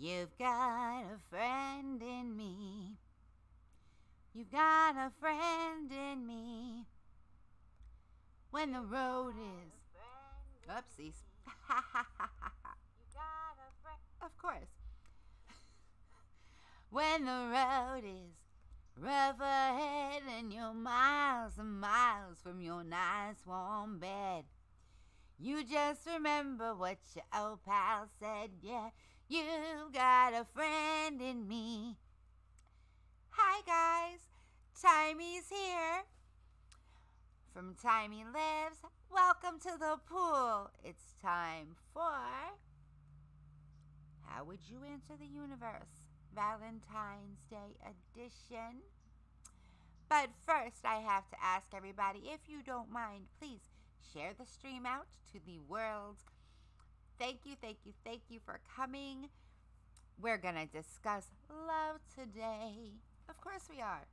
You've got a friend in me. You've got a friend in me. When the road is... Oopsies. Of course. When the road is rough ahead and you're miles and miles from your nice warm bed, you just remember what your old pal said. Yeah, you got a friend in me. Hi guys, Timey's here from Timey Lives. Welcome to the pool. It's time for How Would You Answer the Universe? Valentine's Day edition. But first, I have to ask everybody, if you don't mind, please share the stream out to the world. Thank you, thank you, thank you for coming. We're going to discuss love today. Of course we are,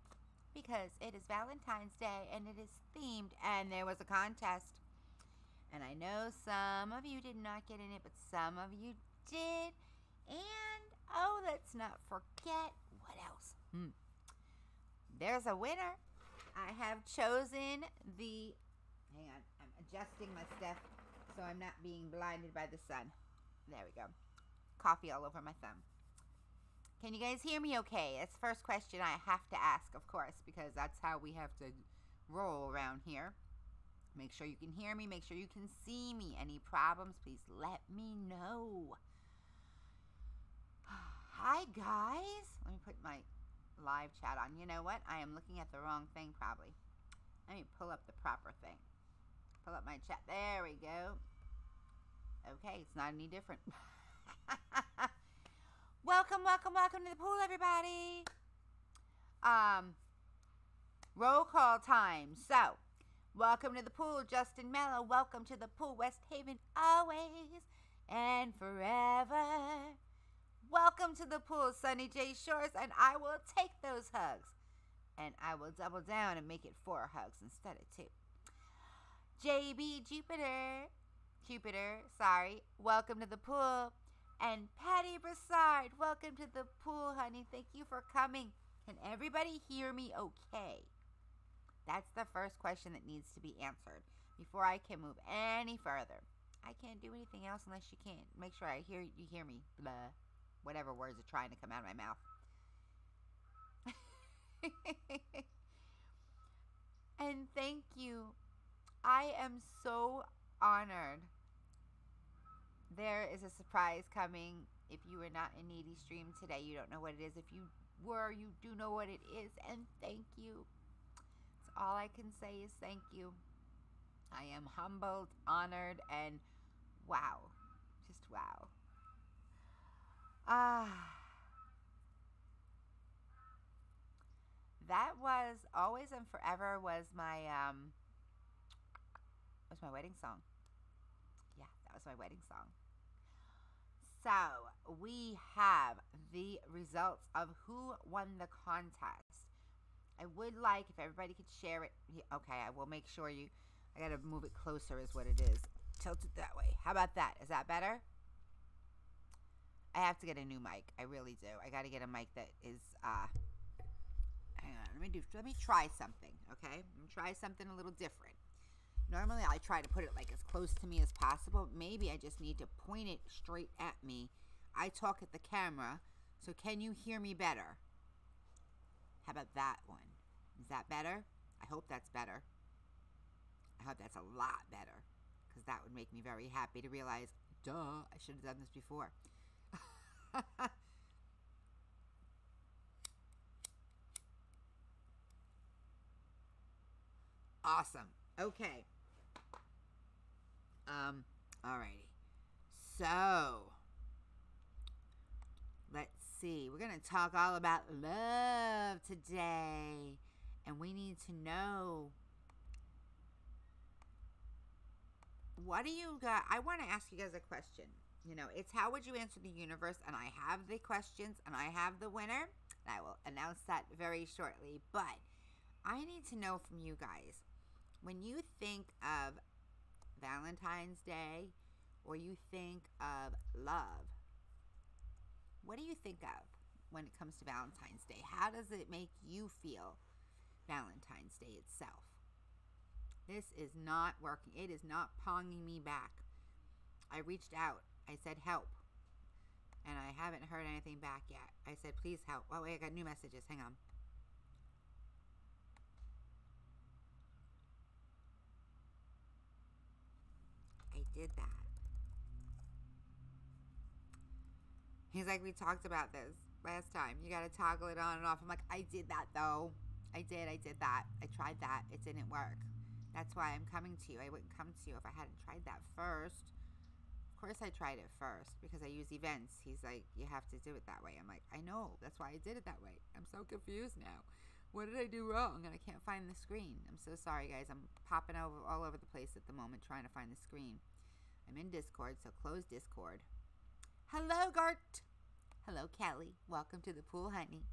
because it is Valentine's Day and it is themed, and there was a contest. And I know some of you did not get in it, but some of you did. And, oh, let's not forget, what else? There's a winner. I have chosen the, hang on, I'm adjusting my stuff so I'm not being blinded by the sun. There we go. Coffee all over my thumb. Can you guys hear me okay? That's the first question I have to ask, of course, because that's how we have to roll around here. Make sure you can hear me. Make sure you can see me. Any problems, please let me know. Hi, guys. Let me put my live chat on. You know what? I am looking at the wrong thing, probably. Let me pull up the proper thing. Pull up my chat. There we go. Okay, it's not any different. Welcome, welcome, welcome to the pool, everybody. Roll call time. So, welcome to the pool, Justin Mello. Welcome to the pool, West Haven, always and forever. Welcome to the pool, Sunny J Shores, and I will take those hugs. And I will double down and make it 4 hugs instead of 2. JB Jupiter, sorry. Welcome to the pool. And Patty Broussard, welcome to the pool, honey. Thank you for coming. Can everybody hear me okay? That's the first question that needs to be answered before I can move any further. I can't do anything else unless you can. Make sure you hear me. Blah. Whatever words are trying to come out of my mouth. And thank you. I am so honored. There is a surprise coming. If you were not in Needy Stream today, you don't know what it is. If you were, you do know what it is. And thank you. That's all I can say is thank you. I am humbled, honored, and wow. Just wow. That was Always and Forever was my wedding song. Yeah, that was my wedding song. So we have the results of who won the contest. I would like if everybody could share it. Okay, I will make sure you. I gotta move it closer, is what it is. Tilt it that way. How about that? Is that better? I have to get a new mic. I really do. I got to get a mic that is, hang on. Let me try something, okay? I'm going to try something a little different. Normally, I try to put it like as close to me as possible. Maybe I just need to point it straight at me. I talk at the camera, so can you hear me better? How about that one? Is that better? I hope that's better. I hope that's a lot better, because that would make me very happy to realize, duh, I should have done this before. Awesome. Okay. Alrighty. So, let's see. We're going to talk all about love today. And we need to know, what do you got? I want to ask you guys a question. You know, it's how would you answer the universe, and I have the questions, and I have the winner, and I will announce that very shortly, but I need to know from you guys, when you think of Valentine's Day, or you think of love, What do you think of when it comes to Valentine's Day? How does it make you feel, Valentine's Day itself? This is not working. It is not ponging me back. I reached out. I said help. And I haven't heard anything back yet. I said please help. Oh wait, I got new messages. Hang on. I did that. He's like, we talked about this last time. You got to toggle it on and off. I'm like, I did that though. I did that. I tried that. It didn't work. That's why I'm coming to you. I wouldn't come to you if I hadn't tried that first. Of course I tried it first because I use events. He's like, you have to do it that way. I'm like, I know. That's why I did it that way. I'm so confused now. What did I do wrong? And I can't find the screen. I'm so sorry, guys. I'm popping all over the place at the moment trying to find the screen. I'm in Discord, so close Discord. Hello, Gart. Hello, Kelly. Welcome to the pool, honey.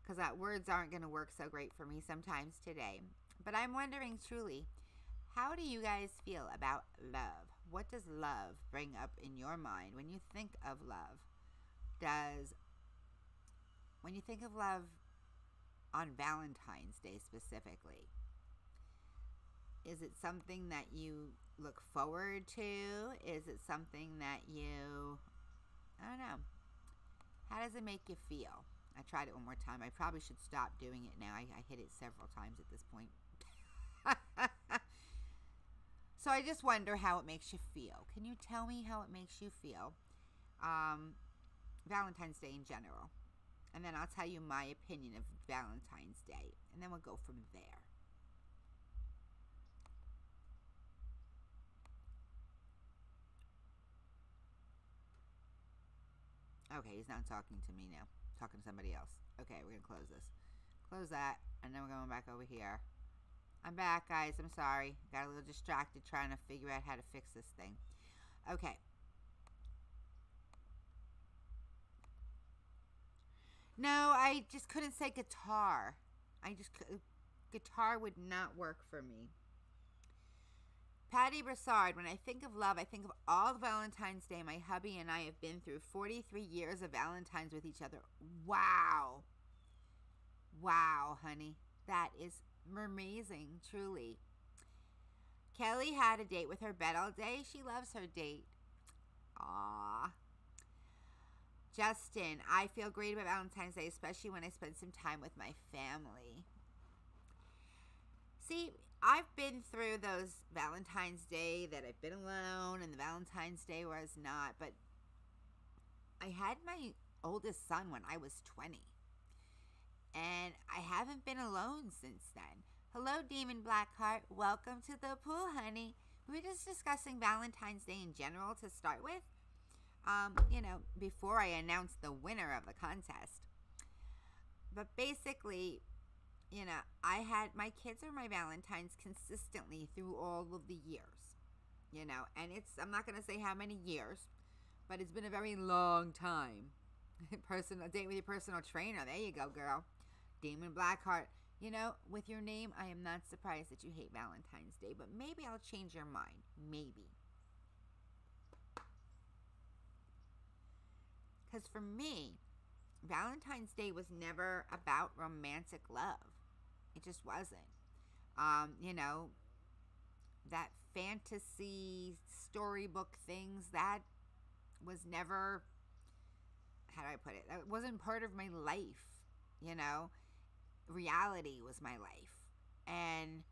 Because words aren't going to work so great for me sometimes today. But I'm wondering, truly, how do you guys feel about love? What does love bring up in your mind when you think of love? When you think of love on Valentine's Day specifically, is it something that you look forward to? Is it something that you, I don't know. How does it make you feel? I tried it one more time. I probably should stop doing it now. I hit it several times at this point. So I just wonder how it makes you feel. Can you tell me how it makes you feel? Valentine's Day in general. And then I'll tell you my opinion of Valentine's Day. And then we'll go from there. Okay, he's not talking to me now. Talking to somebody else. Okay, we're going to close this. Close that. And then we're going back over here. I'm back, guys. I'm sorry. Got a little distracted trying to figure out how to fix this thing. Okay. No, I just couldn't say guitar. Guitar would not work for me. Patty Broussard, when I think of love, I think of all the Valentine's Day my hubby and I have been through. 43 years of Valentines with each other. Wow. Wow, honey. That is amazing, truly. Kelly had a date with her bed all day. She loves her date. Aww. Justin, I feel great about Valentine's Day, especially when I spend some time with my family. See, I've been through those Valentine's Day that I've been alone and the Valentine's Day where I was not, but I had my oldest son when I was 20. And I haven't been alone since then. Hello, Demon Blackheart. Welcome to the pool, honey. We were just discussing Valentine's Day in general to start with. You know, before I announced the winner of the contest. But basically, you know, I had my kids are my Valentines consistently through all of the years. You know, and I'm not going to say how many years, but it's been a very long time. Personal date with your personal trainer. There you go, girl. Demon Blackheart. You know, with your name, I am not surprised that you hate Valentine's Day, but maybe I'll change your mind. Maybe. Because for me, Valentine's Day was never about romantic love. It just wasn't. You know, that fantasy storybook things, that was never, how do I put it? That wasn't part of my life, you know. Reality was my life. And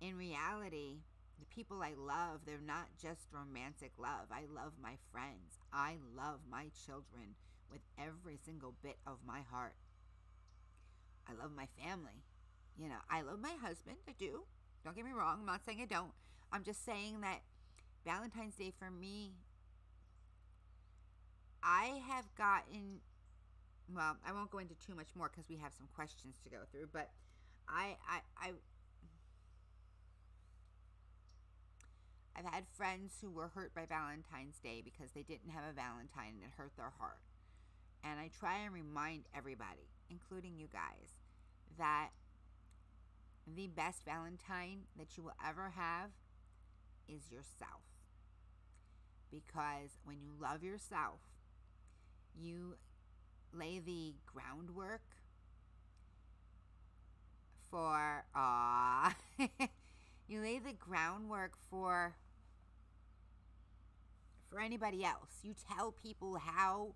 in reality, the people I love, they're not just romantic love. I love my friends. I love my children with every single bit of my heart. I love my family. You know, I love my husband. I do. Don't get me wrong. I'm not saying I don't. I'm just saying that Valentine's Day for me, I have gotten, well, I won't go into too much more because we have some questions to go through, but I've had friends who were hurt by Valentine's Day because they didn't have a Valentine and it hurt their heart. And I try and remind everybody, including you guys, that the best Valentine that you will ever have is yourself. Because when you love yourself, You lay the groundwork for, you lay the groundwork for anybody else. You tell people how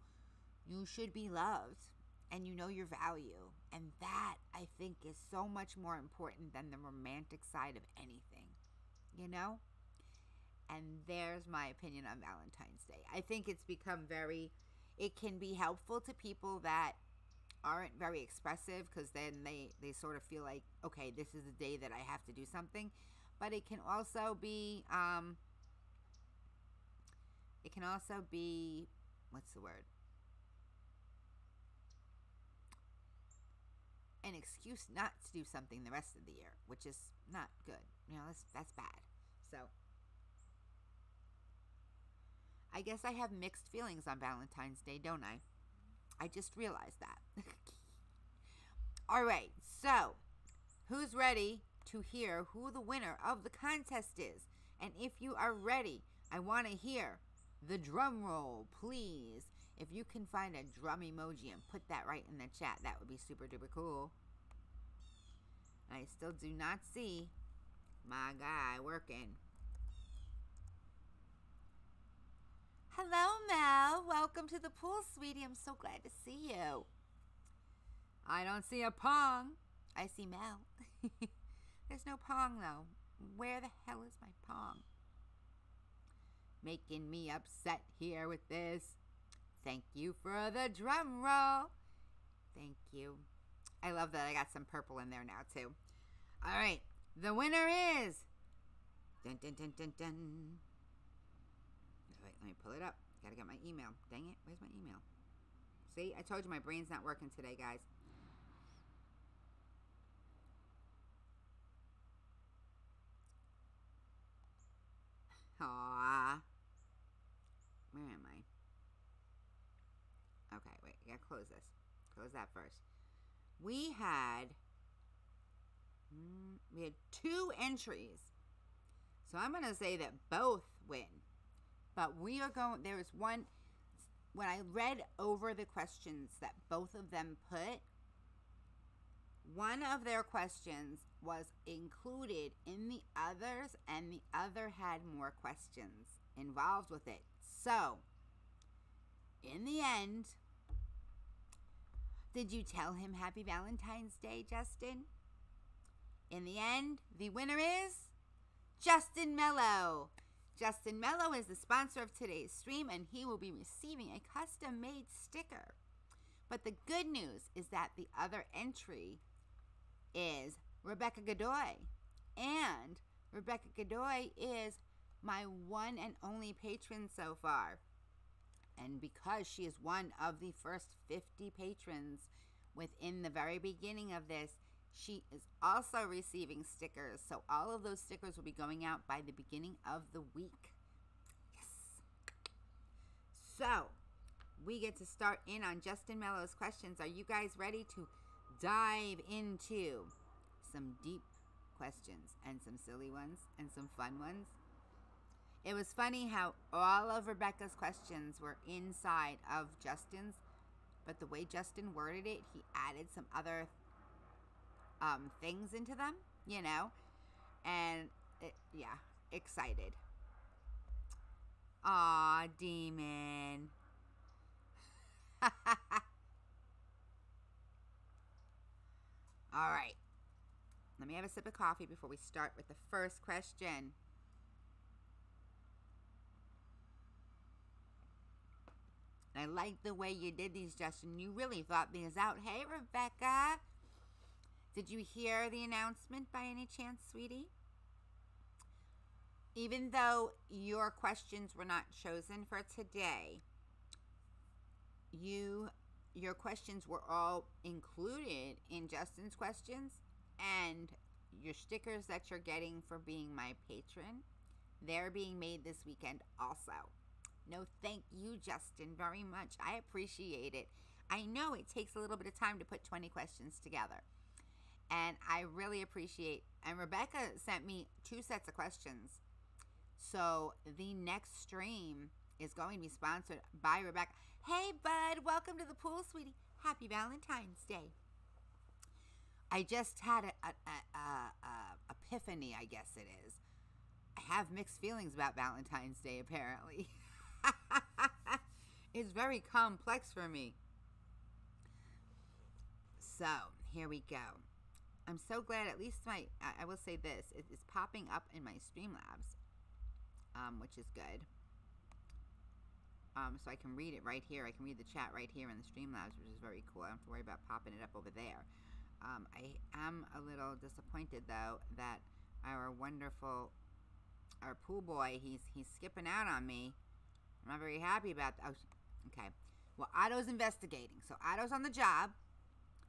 you should be loved, and you know your value. And that, I think, is so much more important than the romantic side of anything, you know? And there's my opinion on Valentine's Day. I think it's become it can be helpful to people that aren't very expressive, because then they sort of feel like, okay, this is the day that I have to do something. But it can also be, what's the word? An excuse not to do something the rest of the year, which is not good. You know, that's bad. So I guess I have mixed feelings on Valentine's Day, don't I? I just realized that. All right, so who's ready to hear who the winner of the contest is? And if you are ready, I want to hear the drum roll, please. If you can find a drum emoji and put that right in the chat, that would be super duper cool. I still do not see my guy working. Hello, Mel. Welcome to the pool, sweetie. I'm so glad to see you. I don't see a Pong. I see Mel. There's no Pong, though. Where the hell is my Pong? Making me upset here with this. Thank you for the drum roll. Thank you. I love that I got some purple in there now, too. All right. The winner is... Dun, dun, dun, dun, dun. Wait, let me pull it up. Gotta get my email. Dang it. Where's my email? See? I told you my brain's not working today, guys. Aww. Where am I? Okay, wait. I gotta close this. Close that first. We had 2 entries. So I'm gonna say that both win. But we are going, there was one, when I read over the questions that both of them put, one of their questions was included in the others, and the other had more questions involved with it. So, in the end, did you tell him Happy Valentine's Day, Justin? In the end, the winner is Justin Mello. Justin Mello is the sponsor of today's stream, and he will be receiving a custom-made sticker. But the good news is that the other entry is Rebecca Godoy. And Rebecca Godoy is my one and only patron so far. And because she is one of the first 50 patrons within the very beginning of this, she is also receiving stickers. So all of those stickers will be going out by the beginning of the week. Yes. So we get to start in on Justin Mello's questions. Are you guys ready to dive into some deep questions and some silly ones and some fun ones? It was funny how all of Rebecca's questions were inside of Justin's, but the way Justin worded it, he added some other things into them, you know, and yeah, excited. Aw, Demon. All right, let me have a sip of coffee before we start with the first question. I like the way you did these, Justin. You really thought these out. Hey, Rebecca. Did you hear the announcement by any chance, sweetie? Even though your questions were not chosen for today, your questions were all included in Justin's questions, and your stickers that you're getting for being my patron, they're being made this weekend also. No, thank you, Justin, very much. I appreciate it. I know it takes a little bit of time to put 20 questions together, and I really appreciate. And Rebecca sent me 2 sets of questions. So the next stream, is going to be sponsored by Rebecca. Hey, bud, welcome to the pool, sweetie. Happy Valentine's Day. I just had a epiphany, I guess it is. I have mixed feelings about Valentine's Day, apparently. It's very complex for me. So, here we go. I'm so glad, at least I will say this, it is popping up in my Streamlabs, which is good. So I can read it right here. I can read the chat right here in the Streamlabs, which is very cool. I don't have to worry about popping it up over there. I am a little disappointed, though, that our wonderful, our pool boy, he's skipping out on me. I'm not very happy about that. Oh, okay. Well, Otto's investigating. So Otto's on the job,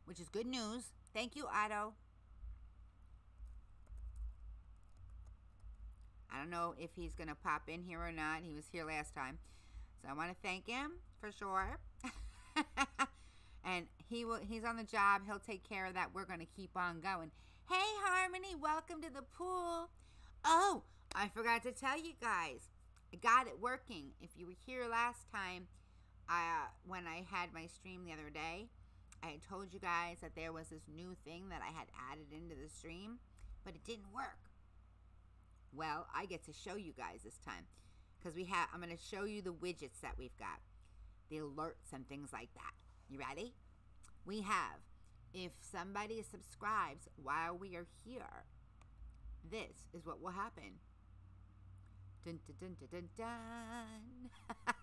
which is good news. Thank you, Otto. I don't know if he's going to pop in here or not. He was here last time. So I want to thank him for sure. And he's on the job. He'll take care of that. We're going to keep on going. Hey, Harmony, welcome to the pool. Oh, I forgot to tell you guys. I got it working. If you were here last time, when I had my stream the other day, I had told you guys that there was this new thing that I had added into the stream, but it didn't work. Well, I get to show you guys this time. Because I'm going to show you the widgets that we've got. The alerts and things like that. You ready? We have, if somebody subscribes while we are here, this is what will happen. Dun, dun, dun, dun, dun, dun.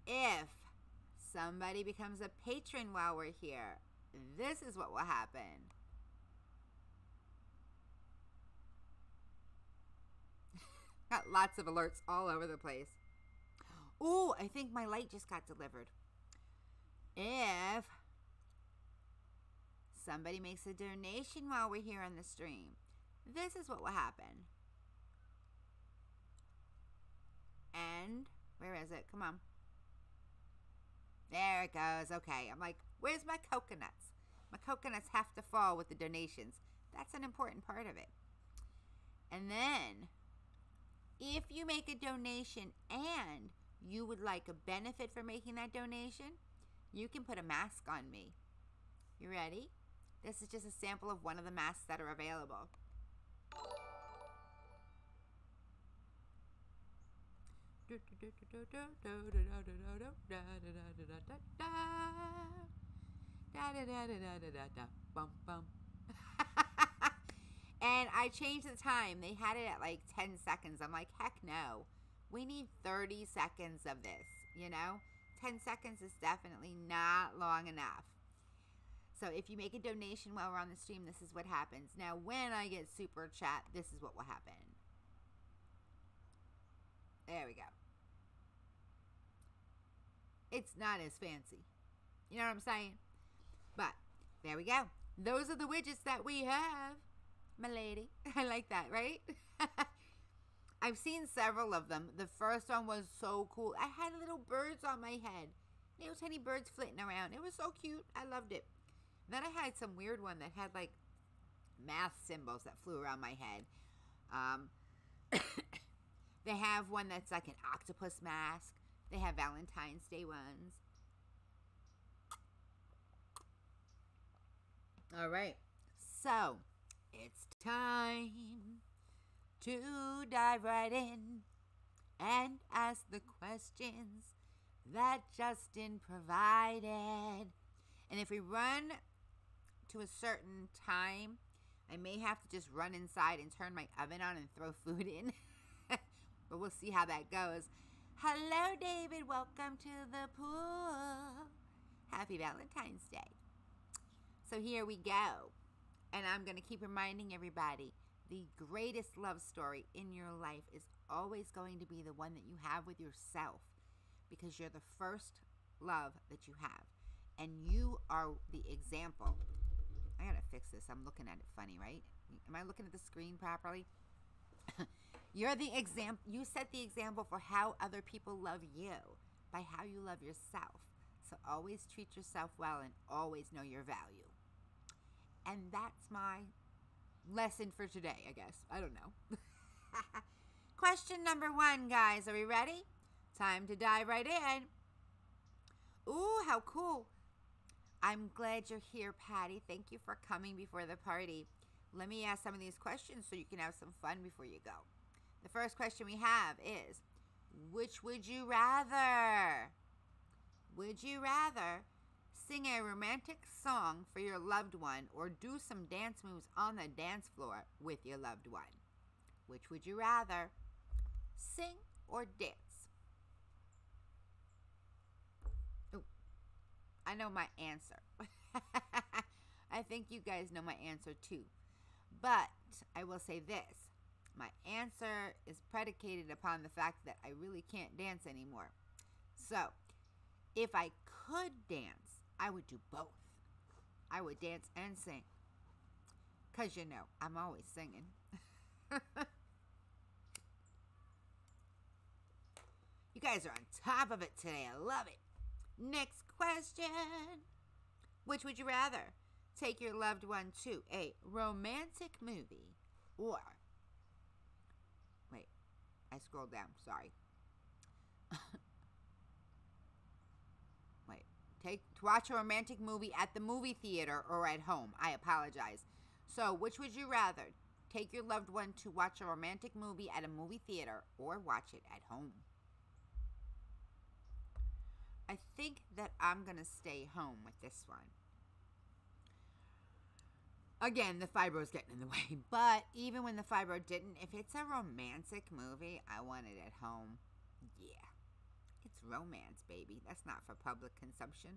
If somebody becomes a patron while we're here, this is what will happen. Got lots of alerts all over the place. Ooh, I think my light just got delivered. If somebody makes a donation while we're here on the stream, this is what will happen. And, where is it? Come on. There it goes. Okay. I'm like, where's my coconuts? My coconuts have to fall with the donations. That's an important part of it. And then, if you make a donation and you would like a benefit for making that donation, you can put a mask on me. You ready? This is just a sample of one of the masks that are available. And I changed the time. They had it at like 10 seconds. I'm like, heck no. We need 30 seconds of this, you know? 10 seconds is definitely not long enough. So if you make a donation while we're on the stream, this is what happens. Now, when I get super chat, this is what will happen. There we go. It's not as fancy. You know what I'm saying? But there we go. Those are the widgets that we have, my lady. I like that, right? I've seen several of them. The first one was so cool. I had little birds on my head. Little tiny birds flitting around. It was so cute. I loved it. Then I had some weird one that had like math symbols that flew around my head. They have one that's like an octopus mask. They have Valentine's Day ones. All right. So, it's time to dive right in and ask the questions that Justin provided. And if we run to a certain time, I may have to just run inside and turn my oven on and throw food in. But we'll see how that goes. Hello, David. Welcome to the pool. Happy Valentine's Day. So here we go. And I'm going to keep reminding everybody, the greatest love story in your life is always going to be the one that you have with yourself, because you're the first love that you have. And you are the example. I got to fix this. I'm looking at it funny, right? Am I looking at the screen properly? You're the example. You set the example for how other people love you by how you love yourself. So always treat yourself well and always know your value. And that's my lesson for today, I guess. I don't know. question number 1, guys. Are we ready? Time to dive right in. Ooh, how cool. I'm glad you're here, Patty. Thank you for coming before the party. Let me ask some of these questions so you can have some fun before you go. The first question we have is, which would you rather? Would you rather sing a romantic song for your loved one or do some dance moves on the dance floor with your loved one? Which would you rather? Sing or dance? Oh, I know my answer. I think you guys know my answer too. But I will say this. My answer is predicated upon the fact that I really can't dance anymore. So, if I could dance, I would do both. I would dance and sing. Because, you know, I'm always singing. You guys are on top of it today. I love it. Next question. Which would you rather? Take your loved one to a romantic movie or... Wait, I scrolled down. Sorry. To watch a romantic movie at the movie theater or at home. I apologize. So, which would you rather? Take your loved one to watch a romantic movie at a movie theater or watch it at home? I think that I'm going to stay home with this one. Again, the fibro's getting in the way. But even when the fibro didn't, if it's a romantic movie, I want it at home. Yeah. It's romance, baby. That's not for public consumption.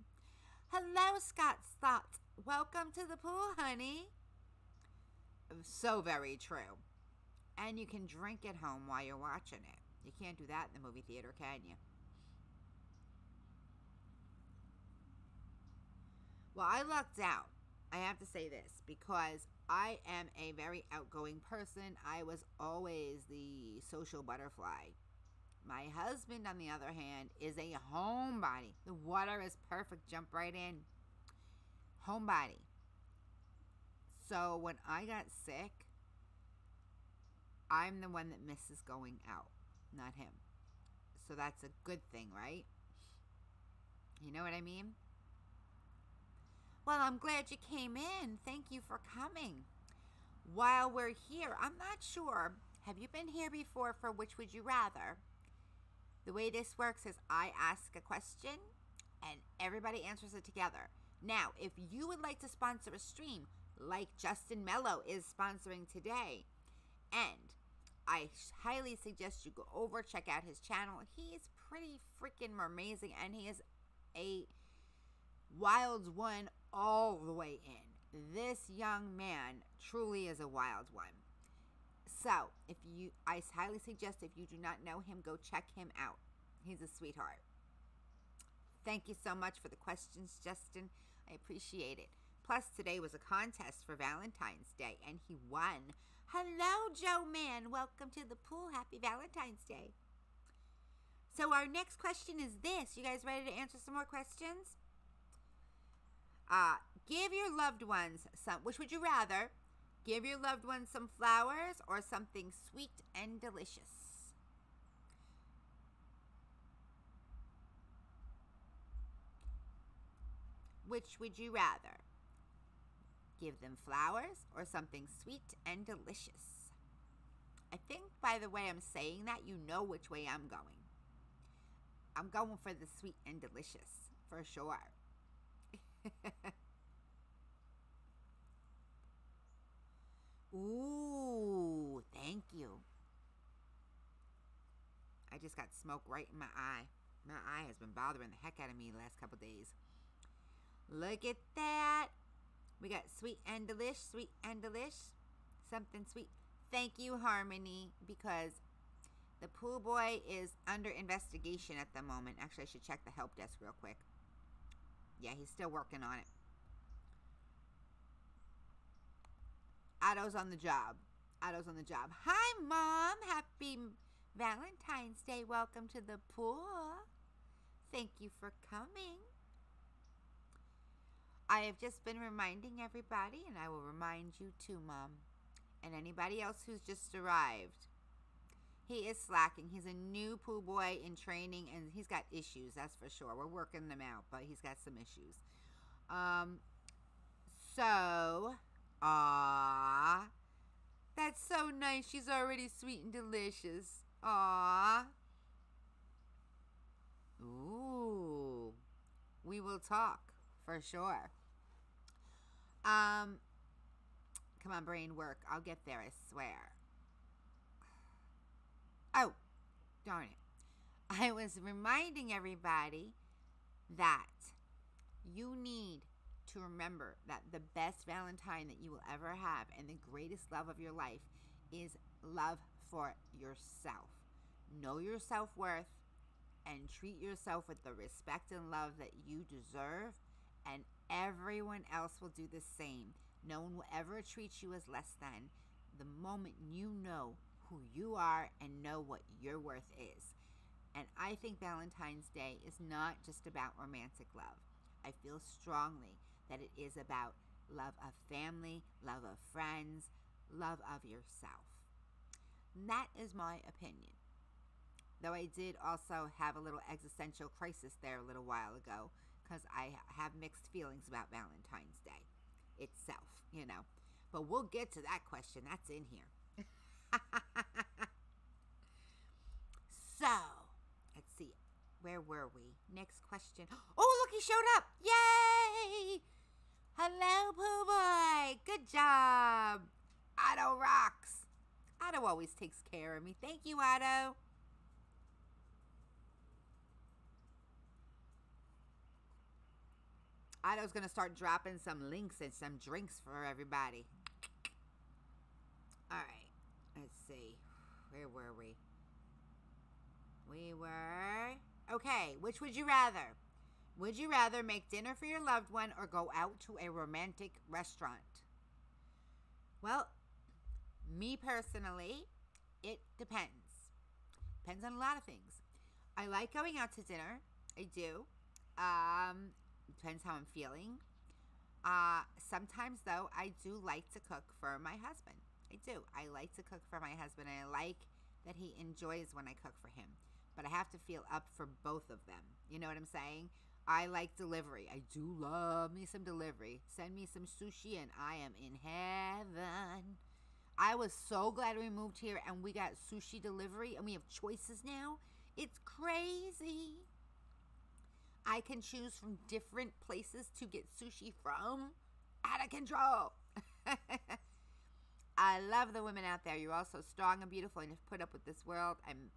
Hello, Scott's Thoughts. Welcome to the pool, honey. So very true. And you can drink at home while you're watching it. You can't do that in the movie theater, can you? Well, I lucked out. I have to say this because I am a very outgoing person. I was always the social butterfly. My husband, on the other hand, is a homebody. The water is perfect. Jump right in. Homebody. So when I got sick, I'm the one that misses going out, not him. So that's a good thing, right? You know what I mean? Well, I'm glad you came in. Thank you for coming. While we're here, I'm not sure. Have you been here before for Which Would You Rather? The way this works is I ask a question and everybody answers it together. Now, if you would like to sponsor a stream like Justin Mello is sponsoring today, and I highly suggest you go over, check out his channel. He is pretty freaking amazing, and he is a wild one all the way in. This young man truly is a wild one. So, I highly suggest if you do not know him, go check him out. He's a sweetheart. Thank you so much for the questions, Justin. I appreciate it. Plus, today was a contest for Valentine's Day, and he won. Hello, Joe Man. Welcome to the pool. Happy Valentine's Day. So our next question is this. You guys ready to answer some more questions? Give your loved ones some, which would you rather? Give your loved ones some flowers or something sweet and delicious? Which would you rather? Give them flowers or something sweet and delicious? I think by the way I'm saying that, you know which way I'm going. I'm going for the sweet and delicious, for sure. Ooh, thank you. I just got smoke right in my eye. My eye has been bothering the heck out of me the last couple days. Look at that. We got sweet and delish, sweet and delish. Something sweet. Thank you, Harmony, because the pool boy is under investigation at the moment. Actually, I should check the help desk real quick. Yeah, he's still working on it. Otto's on the job. Otto's on the job. Hi, Mom. Happy Valentine's Day. Welcome to the pool. Thank you for coming. I have just been reminding everybody, and I will remind you too, Mom, and anybody else who's just arrived. He is slacking. He's a new poo boy in training, and he's got issues, that's for sure. We're working them out, but he's got some issues. So, that's so nice. She's already sweet and delicious. Ooh, we will talk for sure. Come on, brain work. I'll get there, I swear. Oh, darn it. I was reminding everybody that you need to remember that the best Valentine that you will ever have and the greatest love of your life is love for yourself. Know your self-worth and treat yourself with the respect and love that you deserve, and everyone else will do the same. No one will ever treat you as less than the moment you know who you are and know what your worth is. And I think Valentine's Day is not just about romantic love. I feel strongly that it is about love of family, love of friends, love of yourself. And that is my opinion. Though I did also have a little existential crisis there a little while ago, because I have mixed feelings about Valentine's Day itself, you know. But we'll get to that question. That's in here. So, let's see. Where were we? Next question. Oh, look, he showed up. Yay! Hello, Pooh Boy. Good job. Otto rocks. Otto always takes care of me. Thank you, Otto. Otto's going to start dropping some links and some drinks for everybody. All right. Let's see. Where were we? We were... Okay, which would you rather? Would you rather make dinner for your loved one or go out to a romantic restaurant? Well, me personally, it depends. Depends on a lot of things. I like going out to dinner. I do. Depends how I'm feeling. Sometimes, though, I do like to cook for my husband. I do. I like to cook for my husband, and I like that he enjoys when I cook for him. But I have to feel up for both of them. You know what I'm saying? I like delivery. I do love me some delivery. Send me some sushi and I am in heaven. I was so glad we moved here and we got sushi delivery and we have choices now. It's crazy. I can choose from different places to get sushi from. Out of control. I love the women out there. You're all so strong and beautiful and have put up with this world and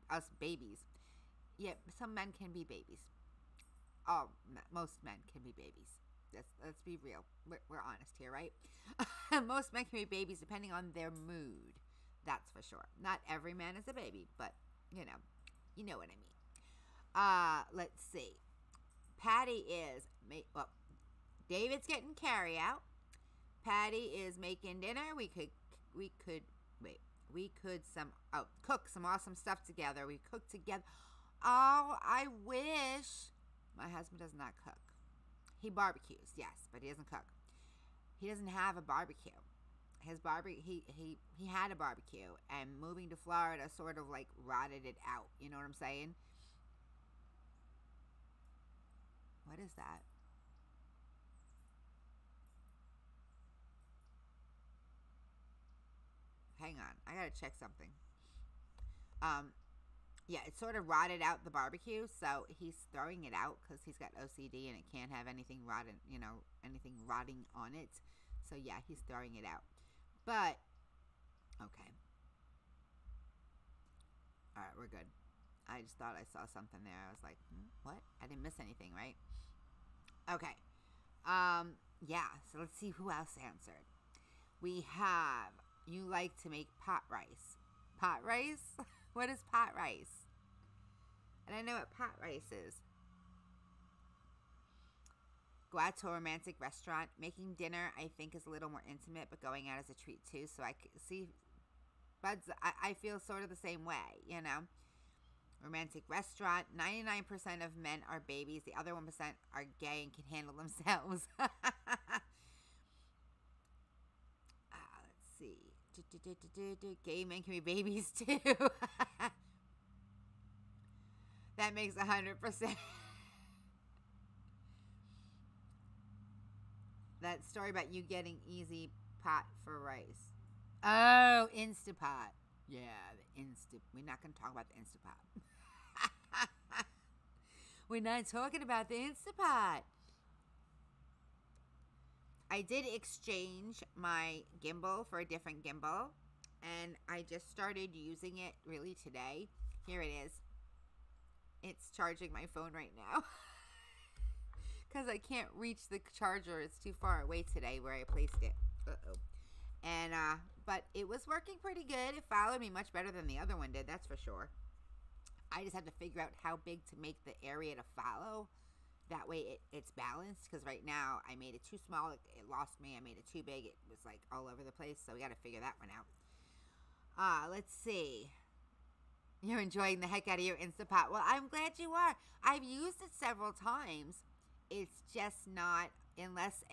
us babies. Yeah, some men can be babies. Oh, most men can be babies. Let's be real. We're honest here, right? Most men can be babies depending on their mood. That's for sure. Not every man is a baby, but you know what I mean. Let's see. Patty is David's getting carry out. Patty is making dinner. We could cook some awesome stuff together. We cook together. Oh, I wish. My husband does not cook. He barbecues, yes, but he doesn't cook. He doesn't have a barbecue. He had a barbecue, and moving to Florida sort of like rotted it out. You know what I'm saying? What is that? Hang on, I gotta check something. Yeah, it sort of rotted out the barbecue, so he's throwing it out because he's got OCD and it can't have anything rotten, anything rotting on it. So yeah, he's throwing it out. But okay, all right, we're good. I just thought I saw something there. I was like, what? I didn't miss anything, right? Okay. Yeah. So let's see who else answered. We have. You like to make pot rice. Pot rice? What is pot rice? I don't know what pot rice is. Go out to a romantic restaurant. Making dinner, I think, is a little more intimate, but going out is a treat, too. So I see, Buds, I feel sort of the same way, Romantic restaurant. 99% of men are babies. The other 1% are gay and can handle themselves. Let's see. Gay men can be babies too. That makes 100%. That story about you getting easy pot for rice. Oh, Instapot. Yeah, the we're not going to talk about the Instapot. We're not talking about the Instapot. I did exchange my gimbal for a different gimbal, and I just started using it really today. Here it is. It's charging my phone right now. Because I can't reach the charger. It's too far away today where I placed it. Uh-oh. And, but it was working pretty good. It followed me much better than the other one did, that's for sure. I just have to figure out how big to make the area to follow. That way it's balanced, because right now I made it too small. It lost me. I made it too big. It was like all over the place, so we got to figure that one out. Let's see. You're enjoying the heck out of your Instapot. Well, I'm glad you are. I've used it several times. It's just not, unless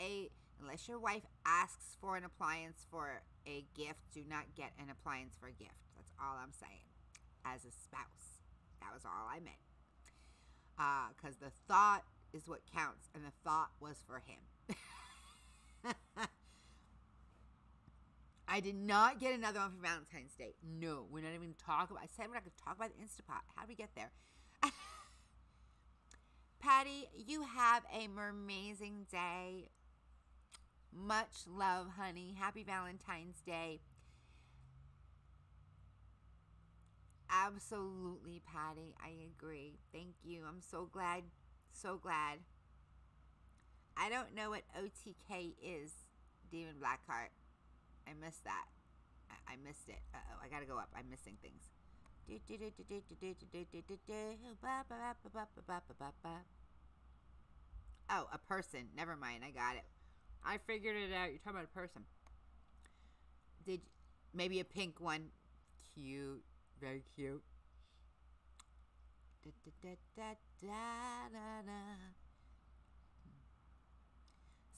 your wife asks for an appliance for a gift, do not get an appliance for a gift. That's all I'm saying. As a spouse. That was all I meant. Because the thought is what counts, and the thought was for him. I did not get another one for Valentine's Day. No, we're not even talking about. I said we're not going to talk about the Instapot. How do we get there? Patty, you have a amazing day. Much love, honey. Happy Valentine's Day. Absolutely, Patty. I agree. Thank you. I'm so glad. So glad. I don't know what OTK is, Demon Blackheart. I missed that. I missed it. Uh-oh. I gotta go up. I'm missing things. Oh, a person. Never mind. I got it. I figured it out. You're talking about a person. Maybe a pink one. Cute. Very cute.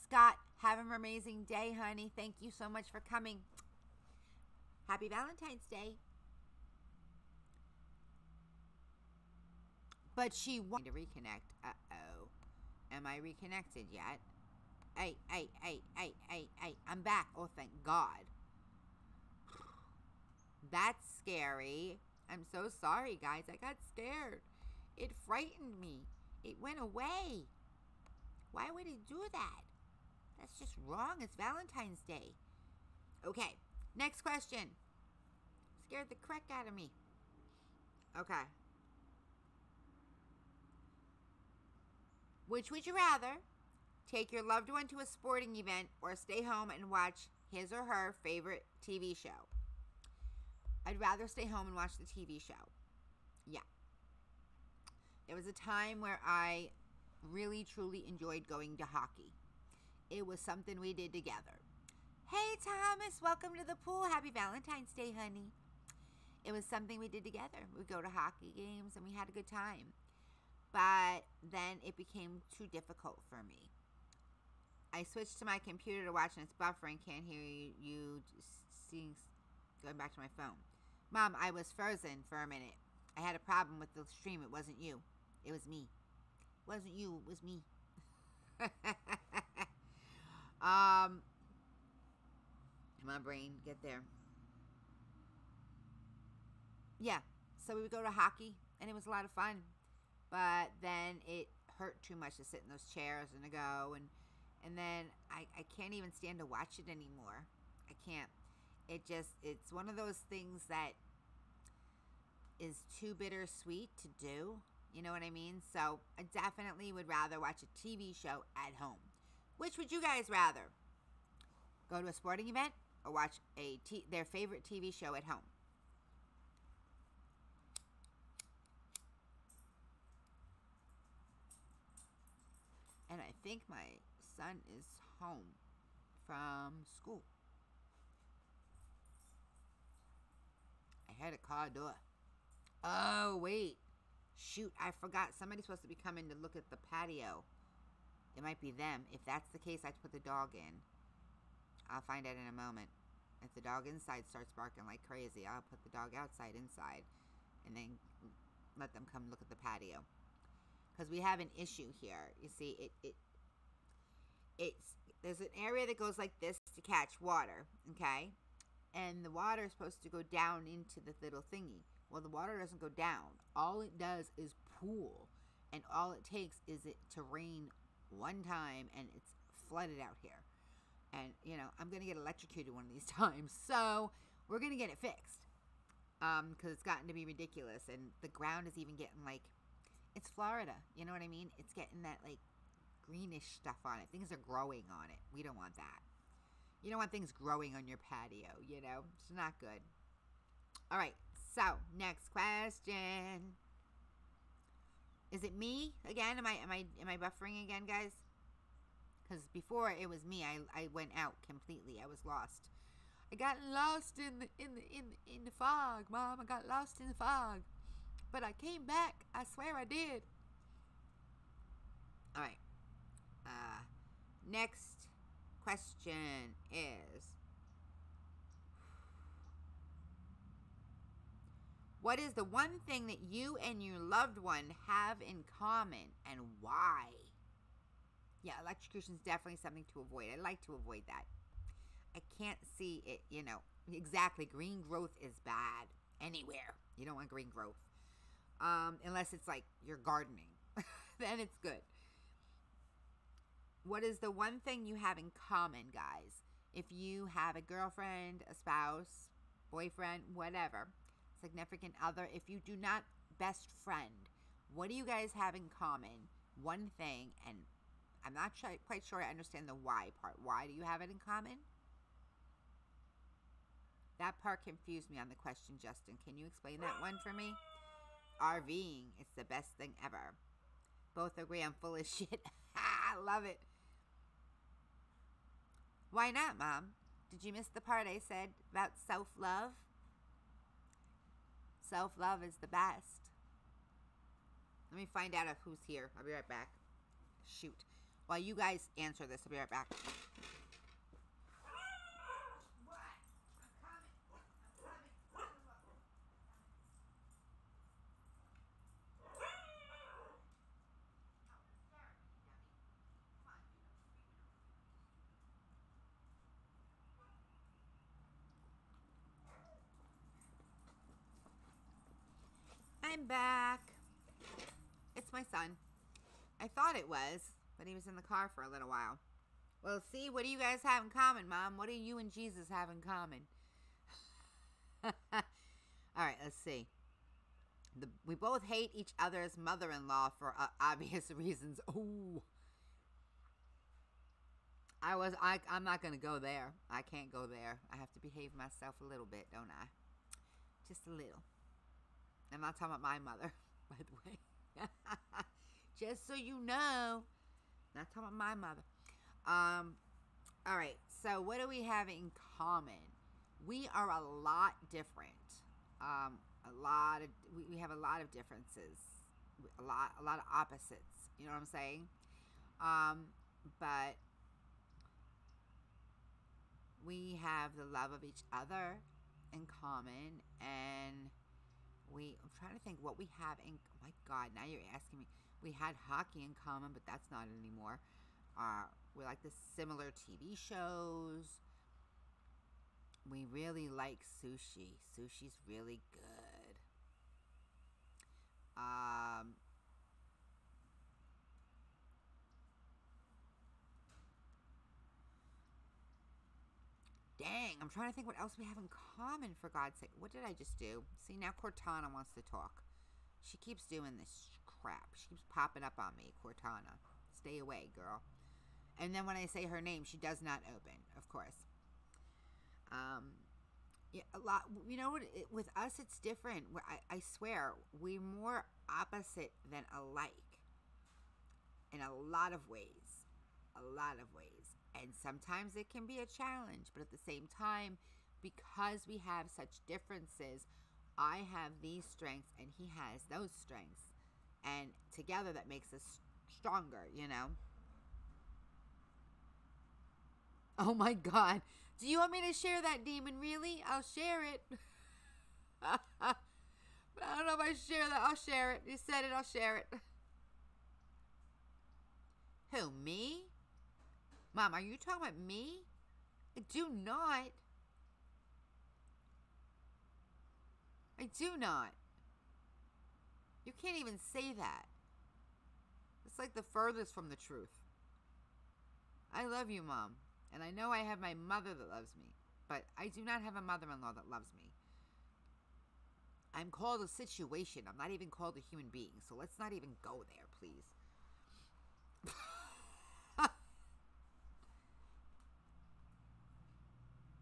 Scott, have an amazing day, honey. Thank you so much for coming. Happy Valentine's Day. But she wanted to reconnect. Uh-oh. Am I reconnected yet? Hey. I'm back. Oh, thank God. That's scary. I'm so sorry, guys. I got scared. It frightened me. It went away. Why would it do that? That's just wrong. It's Valentine's Day. Okay. Next question. Scared the crap out of me. Okay. Which would you rather? Take your loved one to a sporting event or stay home and watch his or her favorite TV show? I'd rather stay home and watch the TV show. Yeah. There was a time where I really, truly enjoyed going to hockey. It was something we did together. Hey, Thomas, welcome to the pool. Happy Valentine's Day, honey. It was something we did together. We'd go to hockey games, and we had a good time. But then it became too difficult for me. I switched to my computer to watch, and it's buffering. Can't hear you seeing. Going back to my phone. Mom, I was frozen for a minute. I had a problem with the stream. It wasn't you. It was me. It wasn't you. It was me. Come on, brain. Get there. Yeah. So we would go to hockey, and it was a lot of fun. But then it hurt too much to sit in those chairs and to go. And then I can't even stand to watch it anymore. I can't. It's one of those things that is too bittersweet to do. You know what I mean? So I definitely would rather watch a TV show at home. Which would you guys rather? Go to a sporting event or watch their favorite TV show at home? And I think my son is home from school. I heard a car door. Oh, wait. Shoot, I forgot. Somebody's supposed to be coming to look at the patio. It might be them. If that's the case, I have to put the dog in. I'll find out in a moment. If the dog inside starts barking like crazy, I'll put the dog outside inside and then let them come look at the patio. Because we have an issue here. You see, there's an area that goes like this to catch water, okay? And the water is supposed to go down into the little thingy. Well, the water doesn't go down. All it does is pool. And all it takes is it to rain one time and it's flooded out here. And, you know, I'm going to get electrocuted one of these times. So we're going to get it fixed. Because it's gotten to be ridiculous. And the ground is even getting like, it's Florida. You know what I mean? It's getting that like greenish stuff on it. Things are growing on it. We don't want that. You don't want things growing on your patio, you know? It's not good. All right. So, next question. Is it me again? Am I buffering again, guys? Because before it was me. I went out completely. I was lost. I got lost in the fog, Mom. I got lost in the fog. But I came back. I swear I did. All right. Next question is, what is the one thing that you and your loved one have in common and why? Yeah, electrocution is definitely something to avoid. I like to avoid that. I can't see it, you know. Exactly. Green growth is bad anywhere. You don't want green growth. Unless it's like you're gardening. Then it's good. What is the one thing you have in common, guys? If you have a girlfriend, a spouse, boyfriend, whatever, significant other, if you do not, best friend, what do you guys have in common? One thing, and I'm not quite sure I understand the why part. Why do you have it in common? That part confused me on the question, Justin. Can you explain that one for me? RVing, it's the best thing ever. Both agree I'm full of shit. I love it. Why not, Mom? Did you miss the part I said about self-love? Self-love is the best. Let me find out if who's here. I'll be right back. Shoot. While you guys answer this, I'll be right back. I'm back. It's my son. I thought it was, but he was in the car for a little while. Well, see, what do you guys have in common, Mom? What do you and Jesus have in common? All right, let's see. We both hate each other's mother-in-law for obvious reasons. Ooh. I'm not going to go there. I can't go there. I have to behave myself a little bit, don't I? Just a little. I'm not talking about my mother, by the way. Just so you know. Not talking about my mother. All right. So what do we have in common? We are a lot different. We have a lot of differences. A lot of opposites. You know what I'm saying? But we have the love of each other in common, and I'm trying to think what we have in, oh my God, now you're asking me. We had hockey in common, but that's not anymore. We like the similar TV shows. We really like sushi. Sushi's really good. Dang, I'm trying to think what else we have in common, for God's sake. What did I just do? See, now Cortana wants to talk. She keeps doing this crap. She keeps popping up on me, Cortana. Stay away, girl. And then when I say her name, she does not open, of course. Yeah, a lot. You know what? With us, it's different. I swear, we're more opposite than alike. In a lot of ways. A lot of ways. And sometimes it can be a challenge, but at the same time, because we have such differences, I have these strengths and he has those strengths. And together that makes us stronger, you know? Oh my God. Do you want me to share that, demon? Really? I'll share it. But I don't know if I share that. I'll share it. You said it. I'll share it. Who, me? Mom, are you talking about me? I do not. I do not. You can't even say that. It's like the furthest from the truth. I love you, Mom. And I know I have my mother that loves me. But I do not have a mother-in-law that loves me. I'm called a situation. I'm not even called a human being. So let's not even go there, please.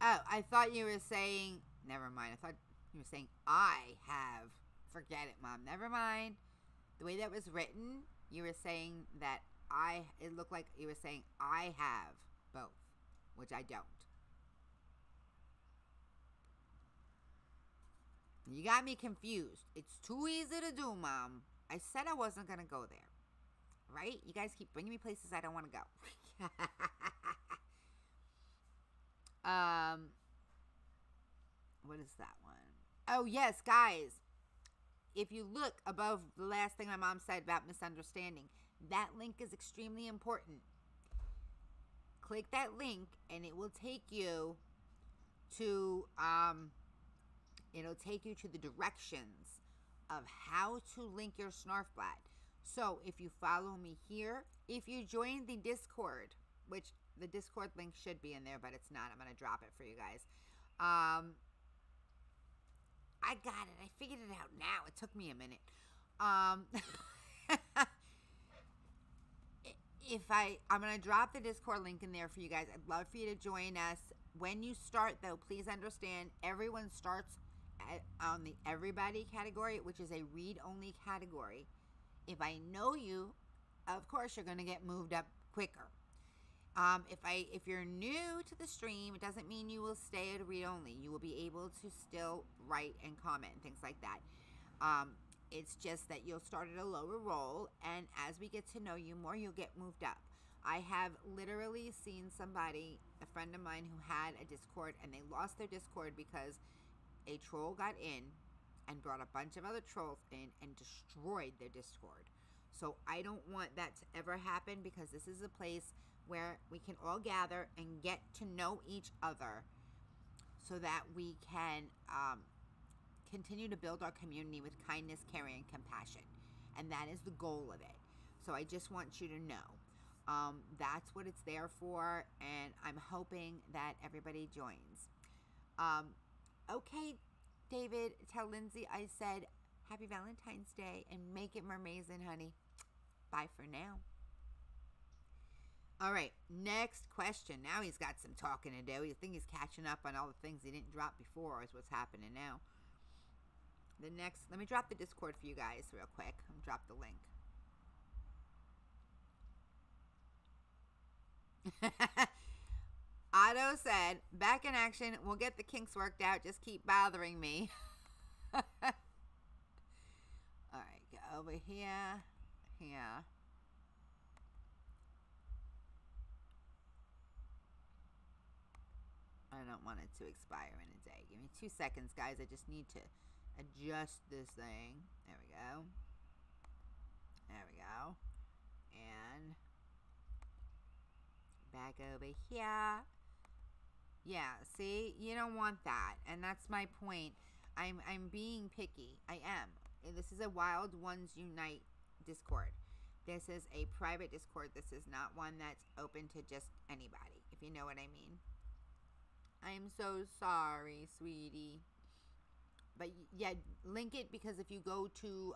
Oh, I thought you were saying... Never mind. I thought you were saying I have... Forget it, Mom. Never mind. The way that was written, you were saying that it looked like you were saying I have both, which I don't. You got me confused. It's too easy to do, Mom. I said I wasn't going to go there. Right? You guys keep bringing me places I don't want to go. What is that one? Oh, yes, guys. If you look above the last thing my mom said about misunderstanding, that link is extremely important. Click that link and it will take you to the directions of how to link your Snarfblat. So if you follow me here, if you join the Discord, which the Discord link should be in there, but it's not. I'm going to drop it for you guys. I got it. I figured it out now. It took me a minute. I'm going to drop the Discord link in there for you guys. I'd love for you to join us. When you start, though, please understand everyone starts on the everybody category, which is a read-only category. If I know you, of course, you're going to get moved up quicker. If you're new to the stream, it doesn't mean you will stay at read-only. You will be able to still write and comment and things like that. It's just that you'll start at a lower role, and as we get to know you more, you'll get moved up. I have literally seen somebody, a friend of mine, who had a Discord, and they lost their Discord because a troll got in and brought a bunch of other trolls in and destroyed their Discord. So I don't want that to ever happen, because this is a place where we can all gather and get to know each other so that we can continue to build our community with kindness, caring, and compassion. And that is the goal of it. So I just want you to know. That's what it's there for, and I'm hoping that everybody joins. Okay, David, tell Lindsay I said Happy Valentine's Day, and make it mermaisin, honey. Bye for now. All right, next question. Now he's got some talking to do. You think he's catching up on all the things he didn't drop before is what's happening now. The next, let me drop the Discord for you guys real quick. I'll drop the link. Otto said, back in action, we'll get the kinks worked out. Just keep bothering me. All right, go over here. Here. I don't want it to expire in a day. Give me 2 seconds, guys. I just need to adjust this thing. There we go. There we go. And back over here. Yeah, see? You don't want that. And that's my point. I'm being picky. I am. This is a Wild Ones Unite Discord. This is a private Discord. This is not one that's open to just anybody, if you know what I mean. I'm so sorry, sweetie. But yeah, link it, because if you go to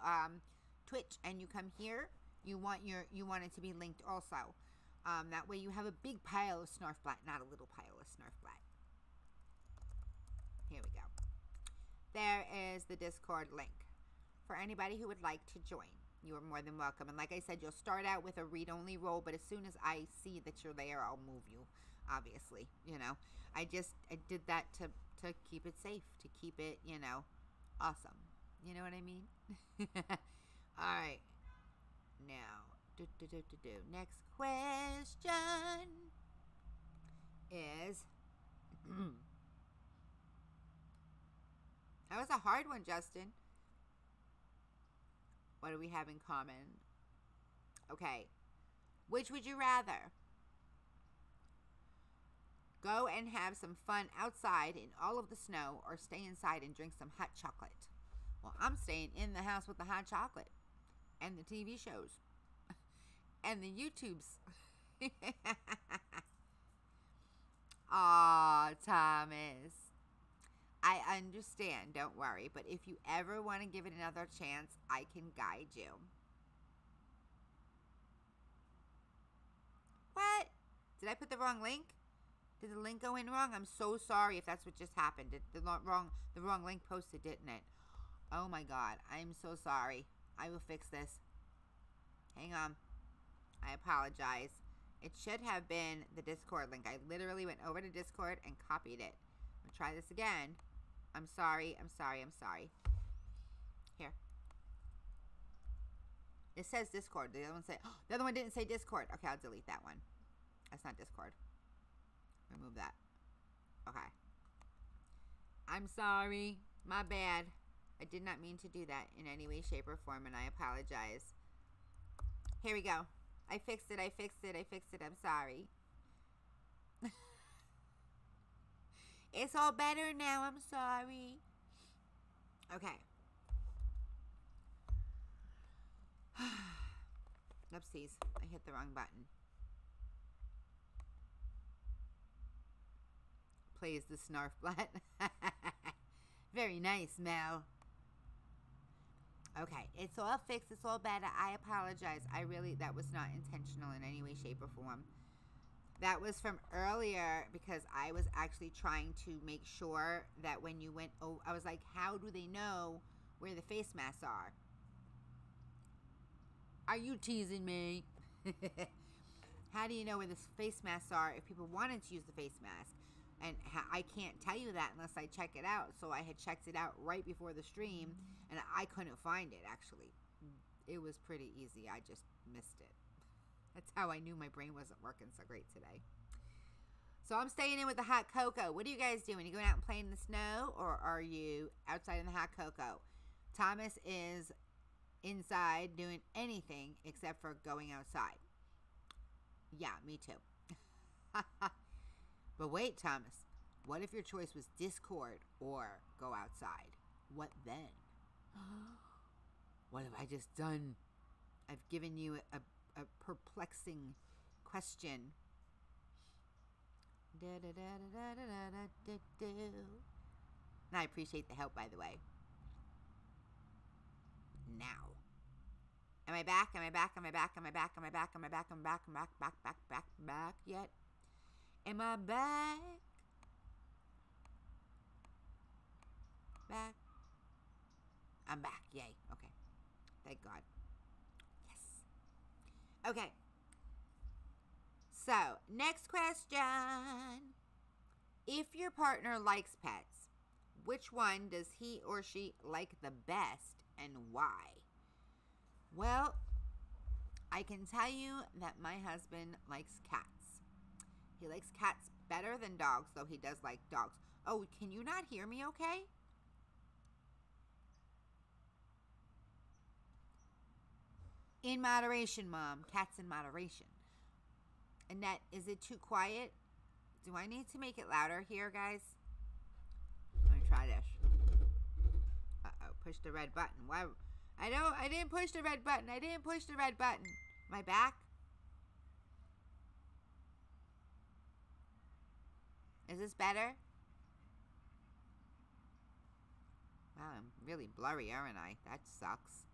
Twitch and you come here, you want it to be linked also. That way you have a big pile of Snarfblat, not a little pile of Snarfblat. Here we go. There is the Discord link for anybody who would like to join. You are more than welcome. And like I said, you'll start out with a read-only role, but as soon as I see that you're there, I'll move you, obviously. You know, I did that to keep it safe, to keep it, you know, awesome. You know what I mean? All right. Now, next question is That was a hard one, Justin. What do we have in common? Okay. Which would you rather? Go and have some fun outside in all of the snow, or stay inside and drink some hot chocolate? Well, I'm staying in the house with the hot chocolate and the TV shows and the YouTubes. Aw, Thomas. I understand, don't worry, but if you ever want to give it another chance, I can guide you. What? Did I put the wrong link? Did the link go in wrong? I'm so sorry if that's what just happened. The wrong link posted, didn't it? Oh my God, I'm so sorry. I will fix this. Hang on. I apologize. It should have been the Discord link. I literally went over to Discord and copied it. I'm gonna try this again. I'm sorry. Here. It says Discord. The other one didn't say Discord. Okay, I'll delete that one. That's not Discord. Remove that. Okay. I'm sorry. My bad. I did not mean to do that in any way, shape, or form, and I apologize. Here we go. I fixed it. I'm sorry. It's all better now. I'm sorry. Okay. Oopsies. I hit the wrong button. Plays the snarf blunt. Very nice, Mel. Okay, it's all fixed. It's all better. I apologize. That was not intentional in any way, shape, or form. That was from earlier because I was actually trying to make sure that when you went, I was like, how do they know where the face masks are? Are you teasing me? How do you know where the face masks are if people wanted to use the face mask? And I can't tell you that unless I check it out. So I had checked it out right before the stream, and I couldn't find it, actually. It was pretty easy. I just missed it. That's how I knew my brain wasn't working so great today. So I'm staying in with the hot cocoa. What are you guys doing? Are you going out and playing in the snow, or are you outside in the hot cocoa? Thomas is inside doing anything except for going outside. Yeah, me too. But wait, Thomas, what if your choice was Discord or go outside? What then? What have I just done? I've given you a perplexing question. And I appreciate the help, by the way. Now. Am I back? Am I back yet? Am I back? Back? I'm back. Yay. Okay. Thank God. Yes. Okay. So, next question. If your partner likes pets, which one does he or she like the best and why? Well, I can tell you that my husband likes cats. He likes cats better than dogs, though he does like dogs. Oh, can you not hear me okay? In moderation, Mom. Cats in moderation. Annette, is it too quiet? Do I need to make it louder here, guys? Let me try this. Uh-oh, push the red button. Why? I didn't push the red button. Am I back? Is this better? Wow, I'm really blurry, aren't I? That sucks.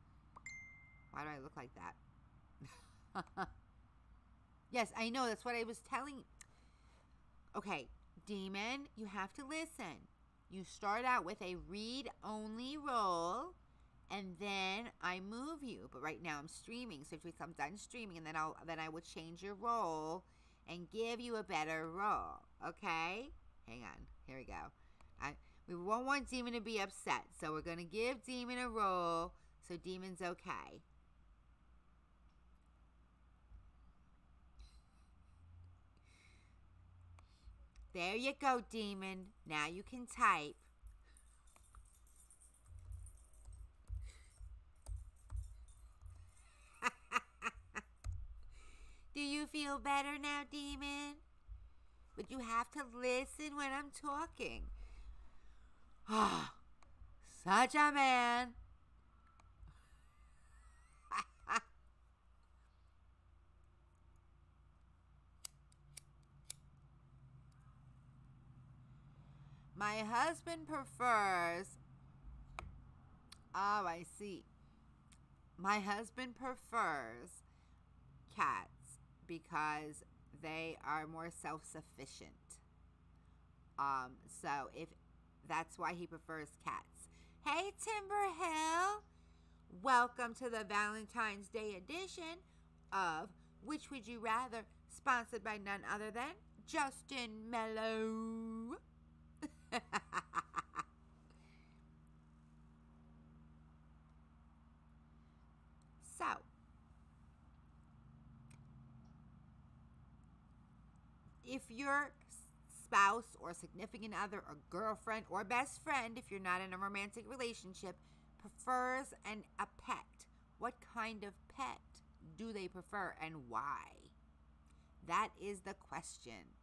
Why do I look like that? Yes, I know. That's what I was telling. Okay, Demon, you have to listen. You start out with a read-only role, and then I move you. But right now I'm streaming, so if I'm done streaming, and then I will change your role and give you a better role. Okay? Hang on. Here we go. We won't want Demon to be upset, so we're going to give Demon a role so Demon's okay. There you go, Demon. Now you can type. Do you feel better now, Demon? But you have to listen when I'm talking. Ah, such a man. My husband prefers... Oh, I see. My husband prefers cats because they are more self-sufficient. So if that's why he prefers cats. Hey, Timberhill. Welcome to the Valentine's Day edition of Which Would You Rather, sponsored by none other than Justin Mello. So, if your spouse or significant other or girlfriend or best friend, if you're not in a romantic relationship, prefers a pet, what kind of pet do they prefer and why? That is the question.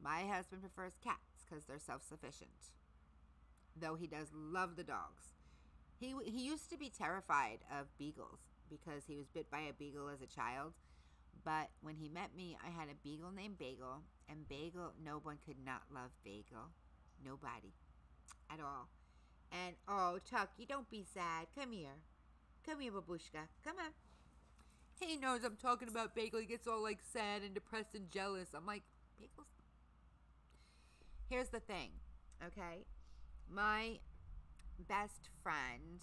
My husband prefers cats because they're self-sufficient, though he does love the dogs. He used to be terrified of beagles because he was bit by a beagle as a child. But when he met me, I had a beagle named Bagel. And Bagel, no one could not love Bagel. Nobody. At all. And, oh, Chucky, don't be sad. Come here. Come here, babushka. Come on. He knows I'm talking about Bagel. He gets all, like, sad and depressed and jealous. I'm like, Bagel's... Here's the thing, okay? My best friend,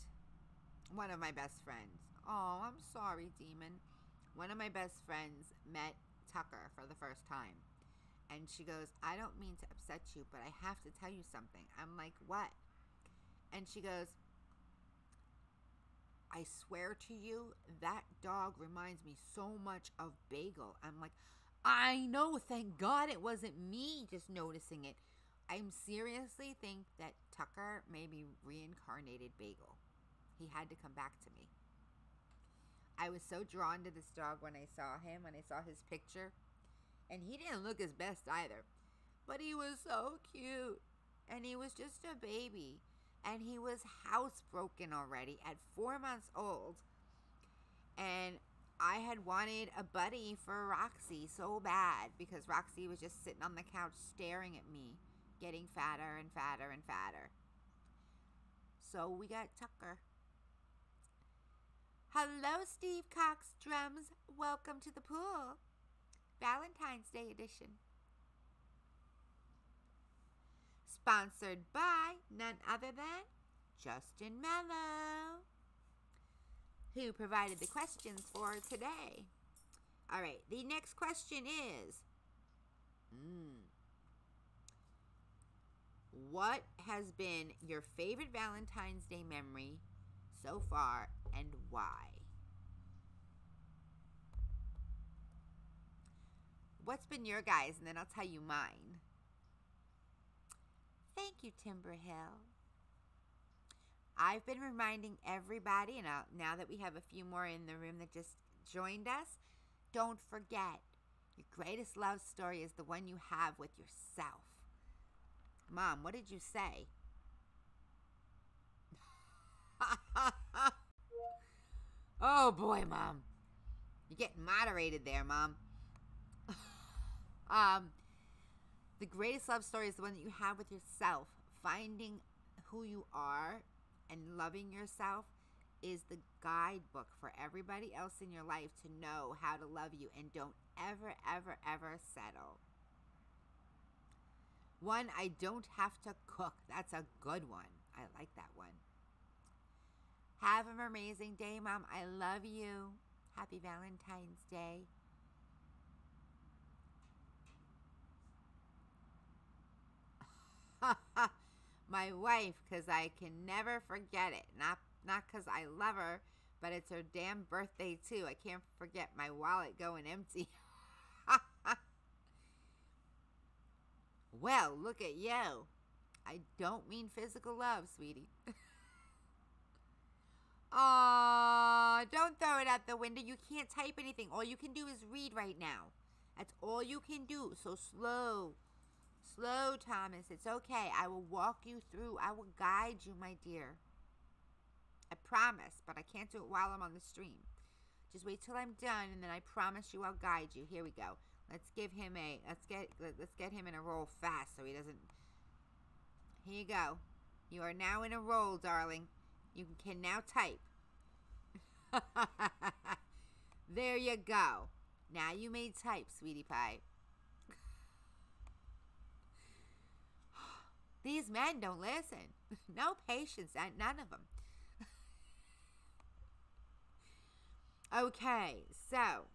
one of my best friends. Oh, I'm sorry, Demon. One of my best friends met Tucker for the first time. And she goes, I don't mean to upset you, but I have to tell you something. I'm like, what? And she goes, I swear to you, that dog reminds me so much of Bagel. I'm like, I know, thank God it wasn't me just noticing it. I seriously think that Tucker maybe reincarnated Bagel. He had to come back to me. I was so drawn to this dog when I saw him, when I saw his picture. And he didn't look his best either. But he was so cute. And he was just a baby. And he was housebroken already at 4 months old. And I had wanted a buddy for Roxy so bad because Roxy was just sitting on the couch staring at me, getting fatter and fatter and fatter. So we got Tucker. Hello, Steve Cox Drums. Welcome to the pool. Valentine's Day edition. Sponsored by none other than Justin Mello, who provided the questions for today. All right, the next question is, what has been your favorite Valentine's Day memory so far and why? What's been your guys? And then I'll tell you mine. Thank you, Timberhill. I've been reminding everybody, and now that we have a few more in the room that just joined us, don't forget, your greatest love story is the one you have with yourself. Mom, what did you say? Oh boy, Mom. You're getting moderated there, Mom. The greatest love story is the one that you have with yourself. Finding who you are and loving yourself is the guidebook for everybody else in your life to know how to love you, and don't ever, ever, ever settle. One, I don't have to cook. That's a good one. I like that one. Have an amazing day, Mom. I love you. Happy Valentine's Day. My wife, because I can never forget it. Not because I love her, but it's her damn birthday too. I can't forget my wallet going empty. Well, look at you. I don't mean physical love, sweetie. Aw, don't throw it out the window. You can't type anything. All you can do is read right now. That's all you can do. So slow. Slow, Thomas. It's okay. I will walk you through. I will guide you, my dear. I promise, but I can't do it while I'm on the stream. Just wait till I'm done, and then I promise you I'll guide you. Here we go. Let's get him in a roll fast so he doesn't. Here you go. You are now in a roll, darling. You can now type. There you go. Now you may type, sweetie pie. These men don't listen. No patience, none of them. Okay, so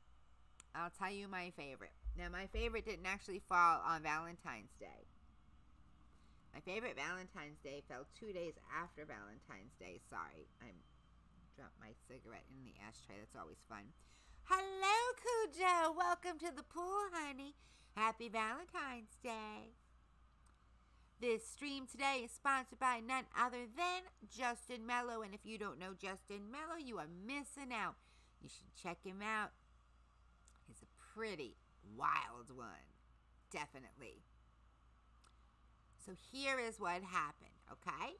I'll tell you my favorite. Now, my favorite didn't actually fall on Valentine's Day. My favorite Valentine's Day fell 2 days after Valentine's Day. Sorry, I dropped my cigarette in the ashtray. That's always fun. Hello, Cujo. Welcome to the pool, honey. Happy Valentine's Day. This stream today is sponsored by none other than Justin Mello. And if you don't know Justin Mello, you are missing out. You should check him out. He's a pretty wild one. Definitely. So here is what happened, okay?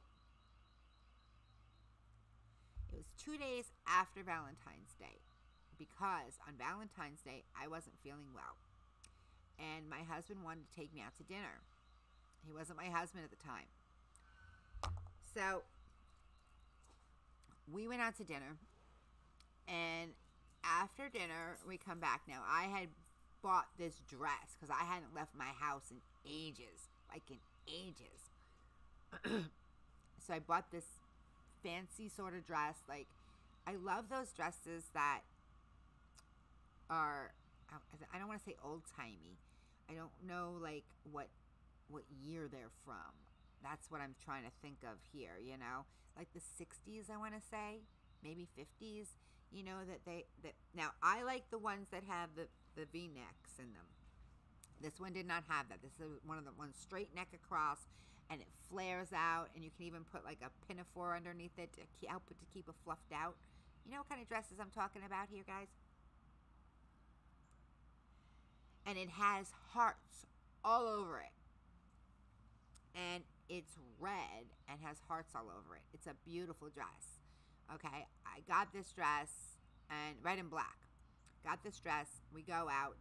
It was 2 days after Valentine's Day because on Valentine's Day, I wasn't feeling well. And my husband wanted to take me out to dinner. He wasn't my husband at the time. So we went out to dinner. And after dinner, we come back. Now, I had bought this dress because I hadn't left my house in ages. Like in ages. So I bought this fancy sort of dress. Like, I love those dresses that are, I don't want to say old-timey. I don't know, like, what year they're from. That's what I'm trying to think of here, you know? Like the 60s, I want to say. Maybe 50s. You know, now, I like the ones that have the V-necks in them. This one did not have that. This is one of the ones straight neck across, and it flares out, and you can even put like a pinafore underneath it to help it to keep it fluffed out. You know what kind of dresses I'm talking about here, guys? And it has hearts all over it. And it's red and has hearts all over it. It's a beautiful dress. Okay, I got this dress, and red and black. Got this dress. We go out.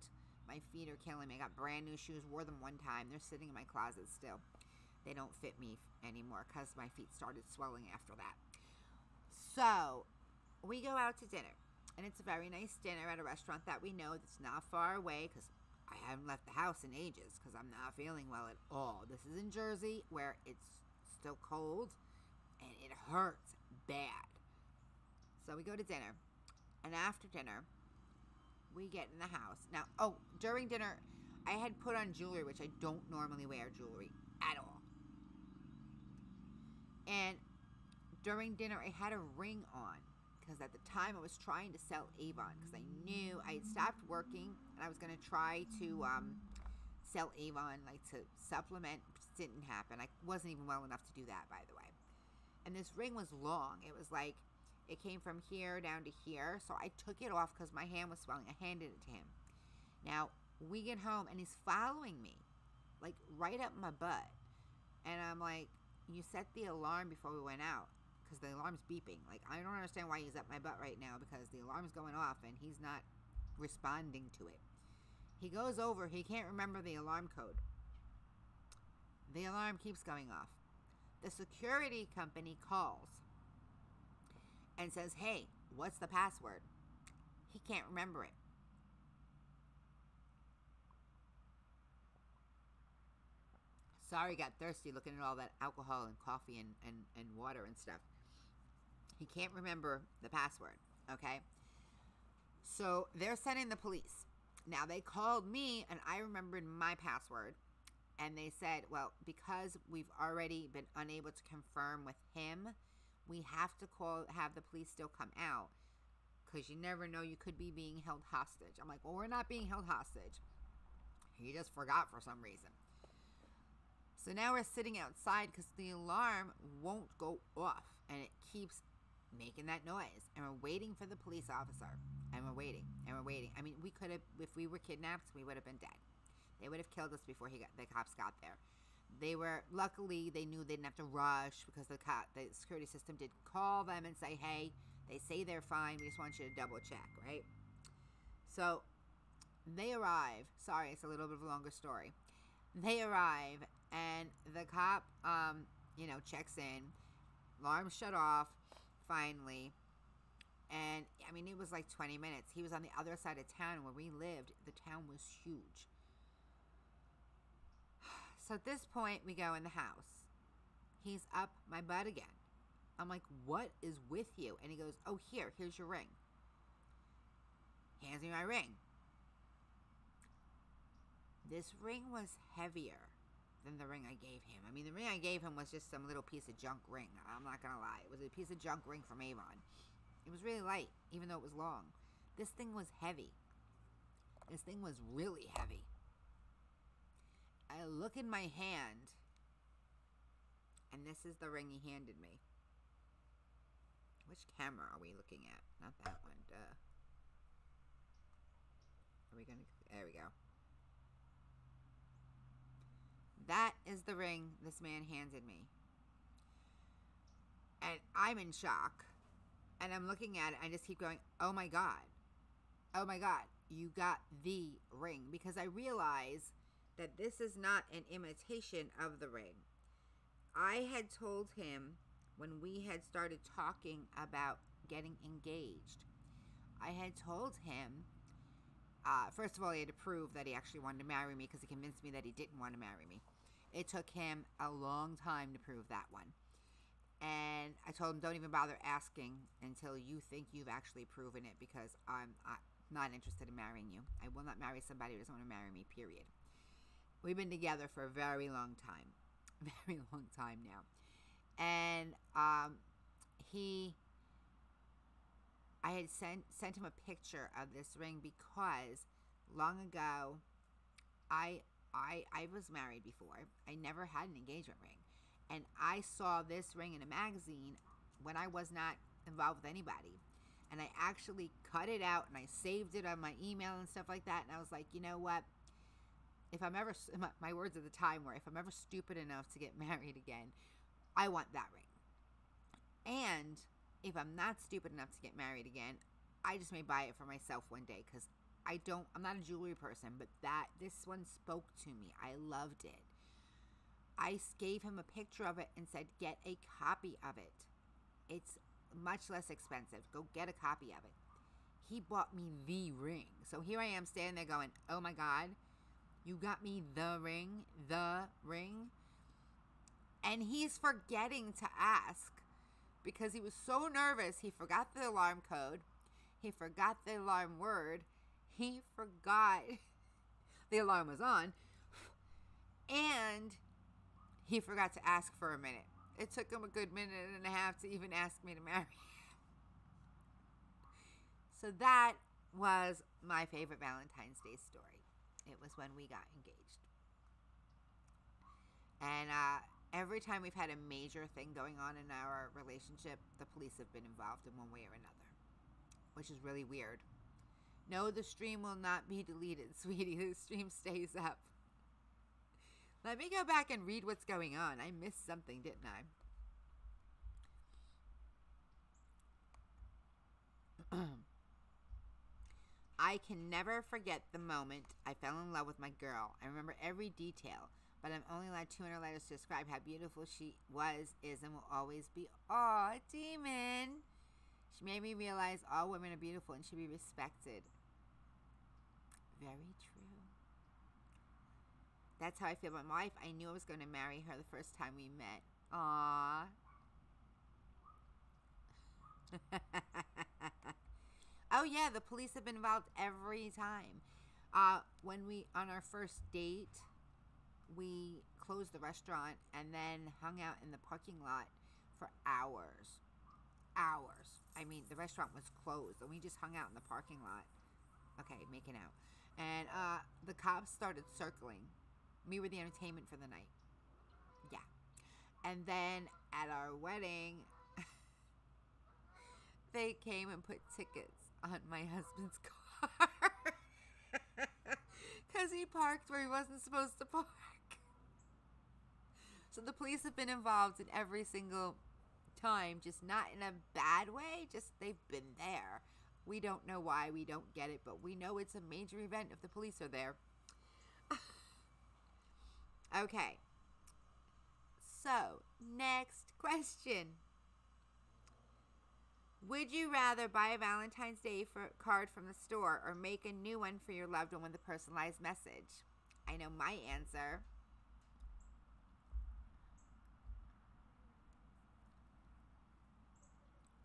My feet are killing me. I got brand new shoes. Wore them one time. They're sitting in my closet still. They don't fit me anymore because my feet started swelling after that. So we go out to dinner, and it's a very nice dinner at a restaurant that we know that's not far away because I haven't left the house in ages because I'm not feeling well at all. This is in Jersey where it's still cold and it hurts bad. So we go to dinner, and after dinner, we get in the house. Now, during dinner, I had put on jewelry, which I don't normally wear jewelry at all. And during dinner, I had a ring on because at the time I was trying to sell Avon because I knew I had stopped working and I was going to try to sell Avon, like to supplement. It didn't happen. I wasn't even well enough to do that, by the way. And this ring was long. It was like, it came from here down to here. So I took it off because my hand was swelling. I handed it to him. Now, we get home and he's following me, like right up my butt. And I'm like, you set the alarm before we went out because the alarm's beeping. Like, I don't understand why he's up my butt right now because the alarm's going off and he's not responding to it. He goes over. He can't remember the alarm code. The alarm keeps going off. The security company calls and says, hey, what's the password? He can't remember it. Sorry, got thirsty looking at all that alcohol and coffee and water and stuff. He can't remember the password, okay? So they're sending the police. Now, they called me, and I remembered my password. And they said, well, because we've already been unable to confirm with him, we have to have the police still come out because you never know, you could be being held hostage. I'm like, well, we're not being held hostage. He just forgot for some reason. So now we're sitting outside because the alarm won't go off, and it keeps making that noise. And we're waiting for the police officer. And we're waiting, and we're waiting. I mean, we could have, if we were kidnapped, we would have been dead. They would have killed us before the cops got there. They were, luckily, they knew they didn't have to rush because the security system did call them and say, hey, they say they're fine. We just want you to double check, right? So they arrive. Sorry, it's a little bit of a longer story. They arrive, and the cop, checks in. Alarm shut off, finally. And, I mean, it was like 20 minutes. He was on the other side of town where we lived. The town was huge. So at this point, we go in the house. He's up my butt again. I'm like, what is with you? And he goes, oh, here's your ring. Hands me my ring. This ring was heavier than the ring I gave him. I mean, the ring I gave him was just some little piece of junk ring. I'm not going to lie. It was a piece of junk ring from Avon. It was really light, even though it was long. This thing was heavy. This thing was really heavy. I look in my hand, and this is the ring he handed me. Which camera are we looking at? Not that one, duh. Are we gonna, there we go. That is the ring this man handed me. And I'm in shock. And I'm looking at it, I just keep going, oh my God. Oh my God, you got the ring. Because I realize that this is not an imitation of the ring. I had told him when we had started talking about getting engaged, I had told him, first of all, he had to prove that he actually wanted to marry me because he convinced me that he didn't want to marry me. It took him a long time to prove that one. And I told him, don't even bother asking until you think you've actually proven it, because I'm not interested in marrying you. I will not marry somebody who doesn't want to marry me, period. We've been together for a very long time. Very long time now. And I had sent him a picture of this ring because long ago, I was married before. I never had an engagement ring. And I saw this ring in a magazine when I was not involved with anybody. And I actually cut it out and I saved it on my email and stuff like that. And I was like, you know what? If I'm ever, my words at the time were, if I'm ever stupid enough to get married again, I want that ring. And if I'm not stupid enough to get married again, I just may buy it for myself one day, because I'm not a jewelry person, but this one spoke to me. I loved it. I gave him a picture of it and said, get a copy of it. It's much less expensive. Go get a copy of it. He bought me the ring. So here I am standing there going, oh my God, you got me the ring, And he's forgetting to ask because he was so nervous. He forgot the alarm code. He forgot the alarm word. He forgot the alarm was on. And he forgot to ask for a minute. It took him a good minute and a half to even ask me to marry him. So that was my favorite Valentine's Day story. It was when we got engaged. And every time we've had a major thing going on in our relationship, the police have been involved in one way or another, which is really weird. No, the stream will not be deleted, sweetie. The stream stays up. Let me go back and read what's going on. I missed something, didn't I? I can never forget the moment I fell in love with my girl. I remember every detail, but I'm only allowed 200 letters to describe how beautiful she was, is, and will always be. Aw, Demon. She made me realize all women are beautiful and should be respected. Very true. That's how I feel about my wife. I knew I was going to marry her the first time we met. Aww. Oh yeah, the police have been involved every time. When on our first date, we closed the restaurant and then hung out in the parking lot for hours. Hours. I mean, the restaurant was closed and we just hung out in the parking lot. Okay, making out. And the cops started circling. We were the entertainment for the night. And then at our wedding, they came and put tickets on my husband's car. Because he parked where he wasn't supposed to park. So the police have been involved in every single time, just not in a bad way, just they've been there. We don't know why, we don't get it, but we know it's a major event if the police are there. Okay. So, next question. Would you rather buy a Valentine's Day card from the store or make a new one for your loved one with a personalized message? I know my answer.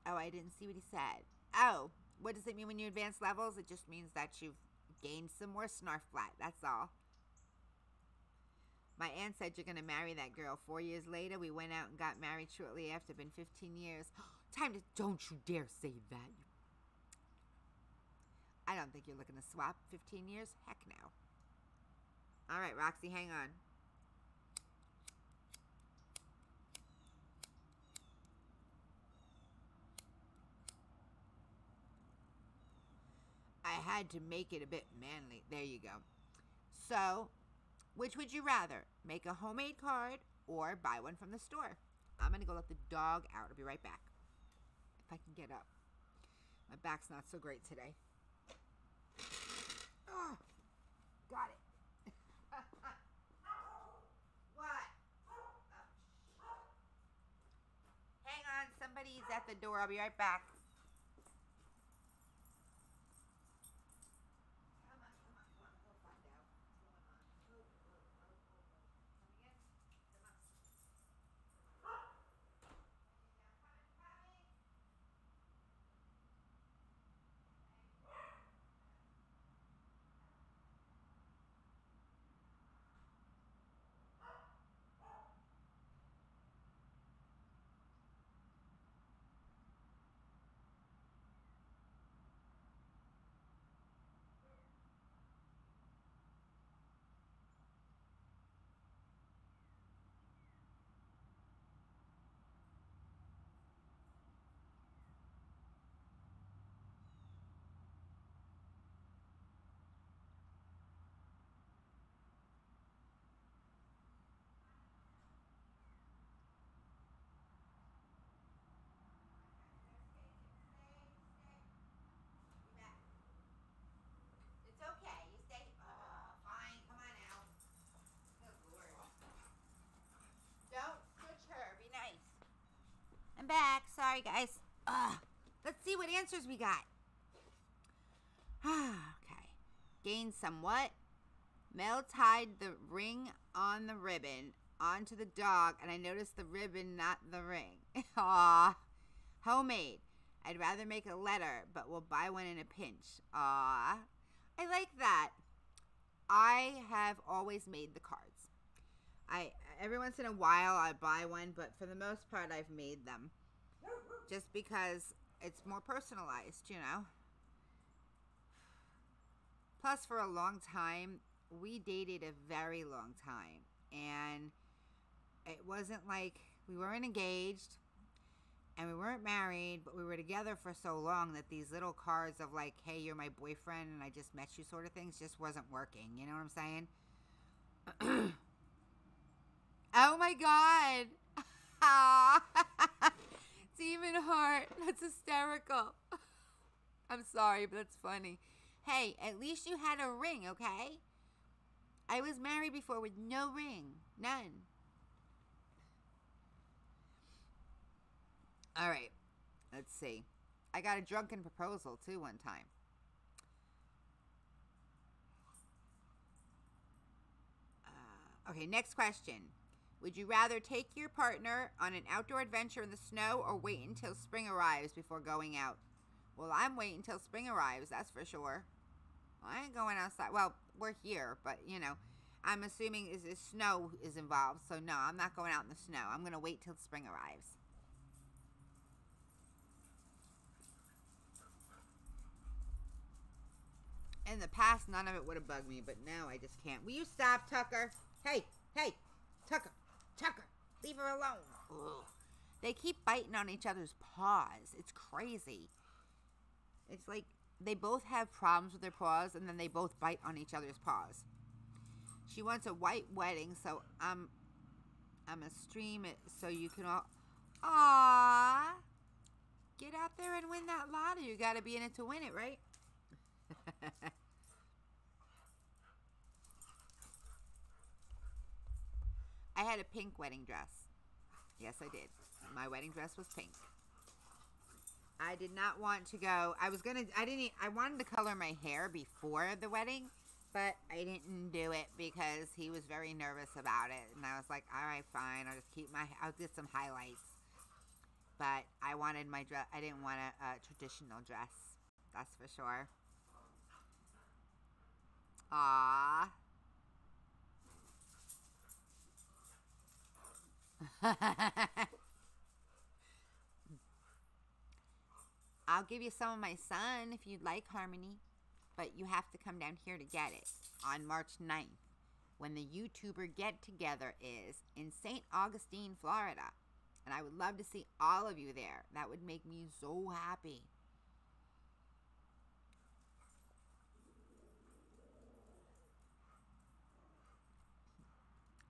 Oh, I didn't see what he said. Oh, what does it mean when you advance levels? It just means that you've gained some more snarf flat. That's all. My aunt said you're going to marry that girl. 4 years later, we went out and got married shortly after. Been 15 years. Time to... Don't you dare say that. I don't think you're looking to swap 15 years. Heck no. All right, Roxy, hang on. I had to make it a bit manly. There you go. So... which would you rather? Make a homemade card or buy one from the store? I'm going to go let the dog out. I'll be right back. If I can get up. My back's not so great today. Oh, got it. What? Oh, hang on. Somebody's at the door. I'll be right back. Back. Sorry, guys. Let's see what answers we got. Okay. Gained somewhat. Mel tied the ring on the ribbon onto the dog, and I noticed the ribbon, not the ring. Aw. Homemade. I'd rather make a letter, but we'll buy one in a pinch. Aw. I like that. I have always made the cards. Every once in a while I buy one, but for the most part I've made them. Just because it's more personalized, you know. Plus, for a long time, we dated a very long time. And it wasn't like we weren't engaged and we weren't married, but we were together for so long that these little cards of like, hey, you're my boyfriend and I just met you sort of things just wasn't working. You know what I'm saying? Oh my God. Demon heart. That's hysterical. I'm sorry, but that's funny. Hey, at least you had a ring, okay? I was married before with no ring. None. All right. Let's see. I got a drunken proposal, too, one time. Okay, next question. Would you rather take your partner on an outdoor adventure in the snow or wait until spring arrives before going out? Well, I'm waiting until spring arrives, that's for sure. I ain't going outside. Well, we're here, but, you know, I'm assuming snow is involved. So, no, I'm not going out in the snow. I'm going to wait till spring arrives. In the past, none of it would have bugged me, but now I just can't. Will you stop, Tucker? Hey, Tucker. Leave her alone. Ugh. They keep biting on each other's paws. It's crazy. It's like they both have problems with their paws, and then they both bite on each other's paws. She wants a white wedding, so I'm gonna stream it so you can all. Aww. Get out there and win that lottery. You gotta be in it to win it, right? I had a pink wedding dress. Yes, I did. My wedding dress was pink. I did not want to go. I wanted to color my hair before the wedding, but I didn't do it because he was very nervous about it. And I was like, all right, fine. I'll get some highlights. But I wanted my dress. I didn't want a traditional dress. That's for sure. Aww. I'll give you some of my sun if you'd like, Harmony. But you have to come down here to get it on March 9th when the YouTuber get-together is in St. Augustine, Florida. And I would love to see all of you there. That would make me so happy.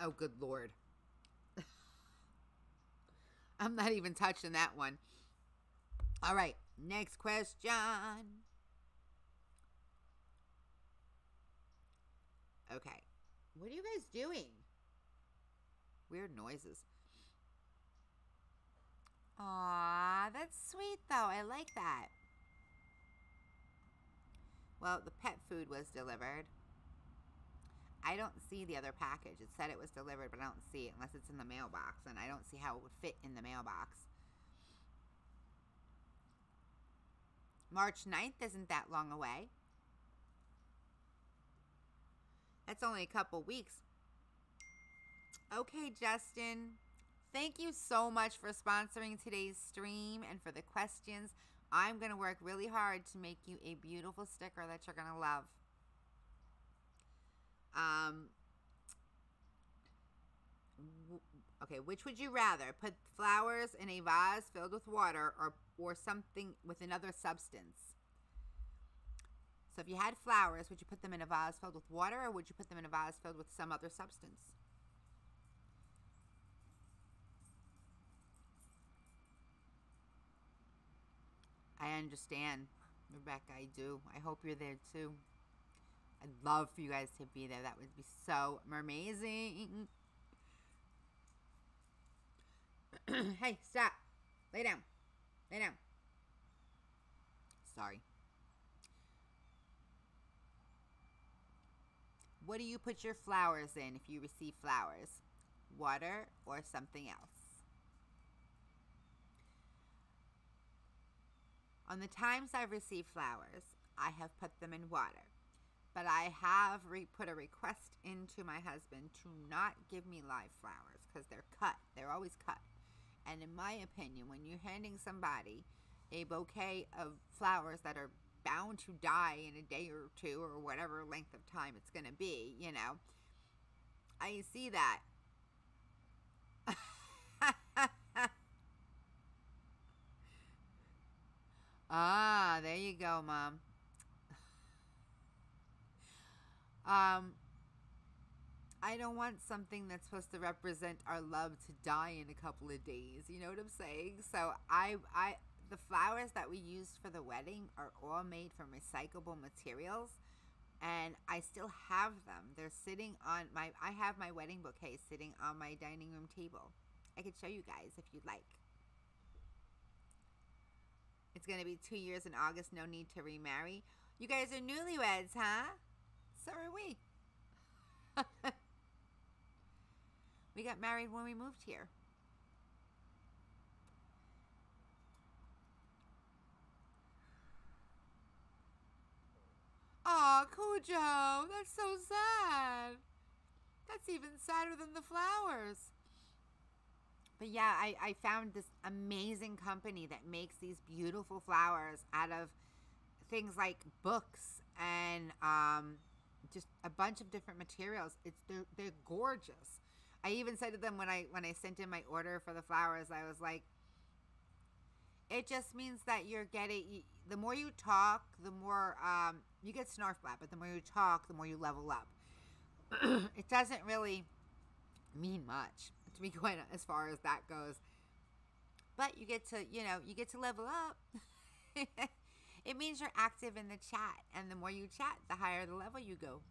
Oh, good Lord. I'm not even touching that one. All right, next question. Okay. What are you guys doing? Weird noises. Aw, that's sweet though. I like that. Well, the pet food was delivered. I don't see the other package. It said it was delivered, but I don't see it unless it's in the mailbox, and I don't see how it would fit in the mailbox. March 9th isn't that long away. That's only a couple weeks. Okay, Justin. Thank you so much for sponsoring today's stream and for the questions. I'm going to work really hard to make you a beautiful sticker that you're going to love. Okay, which would you rather? Put flowers in a vase filled with water or something with another substance? So if you had flowers, would you put them in a vase filled with water or would you put them in a vase filled with some other substance? I understand, Rebecca, I do. I hope you're there too. I'd love for you guys to be there. That would be so amazing. Hey, stop. Lay down. Lay down. Sorry. What do you put your flowers in if you receive flowers? Water or something else? On the times I've received flowers, I have put them in water. But I have put a request into my husband to not give me live flowers because they're cut. They're always cut. And in my opinion, when you're handing somebody a bouquet of flowers that are bound to die in a day or two or whatever length of time it's going to be, you know, I see that. Ah, there you go, Mom. I don't want something that's supposed to represent our love to die in a couple of days. You know what I'm saying? So the flowers that we used for the wedding are all made from recyclable materials, and I still have them. They're sitting on I have my wedding bouquet sitting on my dining room table. I could show you guys if you'd like. It's going to be 2 years in August. No need to remarry. You guys are newlyweds, huh? So are we. We got married when we moved here. Aw, Cujo, that's so sad. That's even sadder than the flowers. But yeah, I found this amazing company that makes these beautiful flowers out of things like books and just a bunch of different materials. They're gorgeous. I even said to them when I sent in my order for the flowers, I was like, it just means that you're getting, the more you talk, the more, you get snarf-blat, but the more you talk, the more you level up. It doesn't really mean much, to be quite as far as that goes. But you get to, you get to level up. It means you're active in the chat, and the more you chat, the higher the level you go.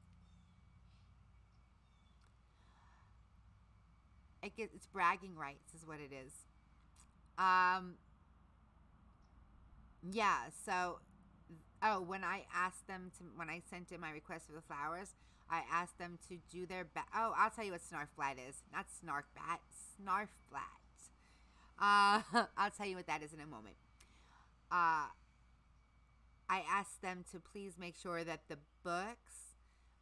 It's bragging rights is what it is. Yeah, so, when I asked them to, when I sent in my request for the flowers, I asked them to do their best. Oh, I'll tell you what snarf-blat is. Not snark-bat, snarf-blat. I'll tell you what that is in a moment. I asked them to please make sure that the books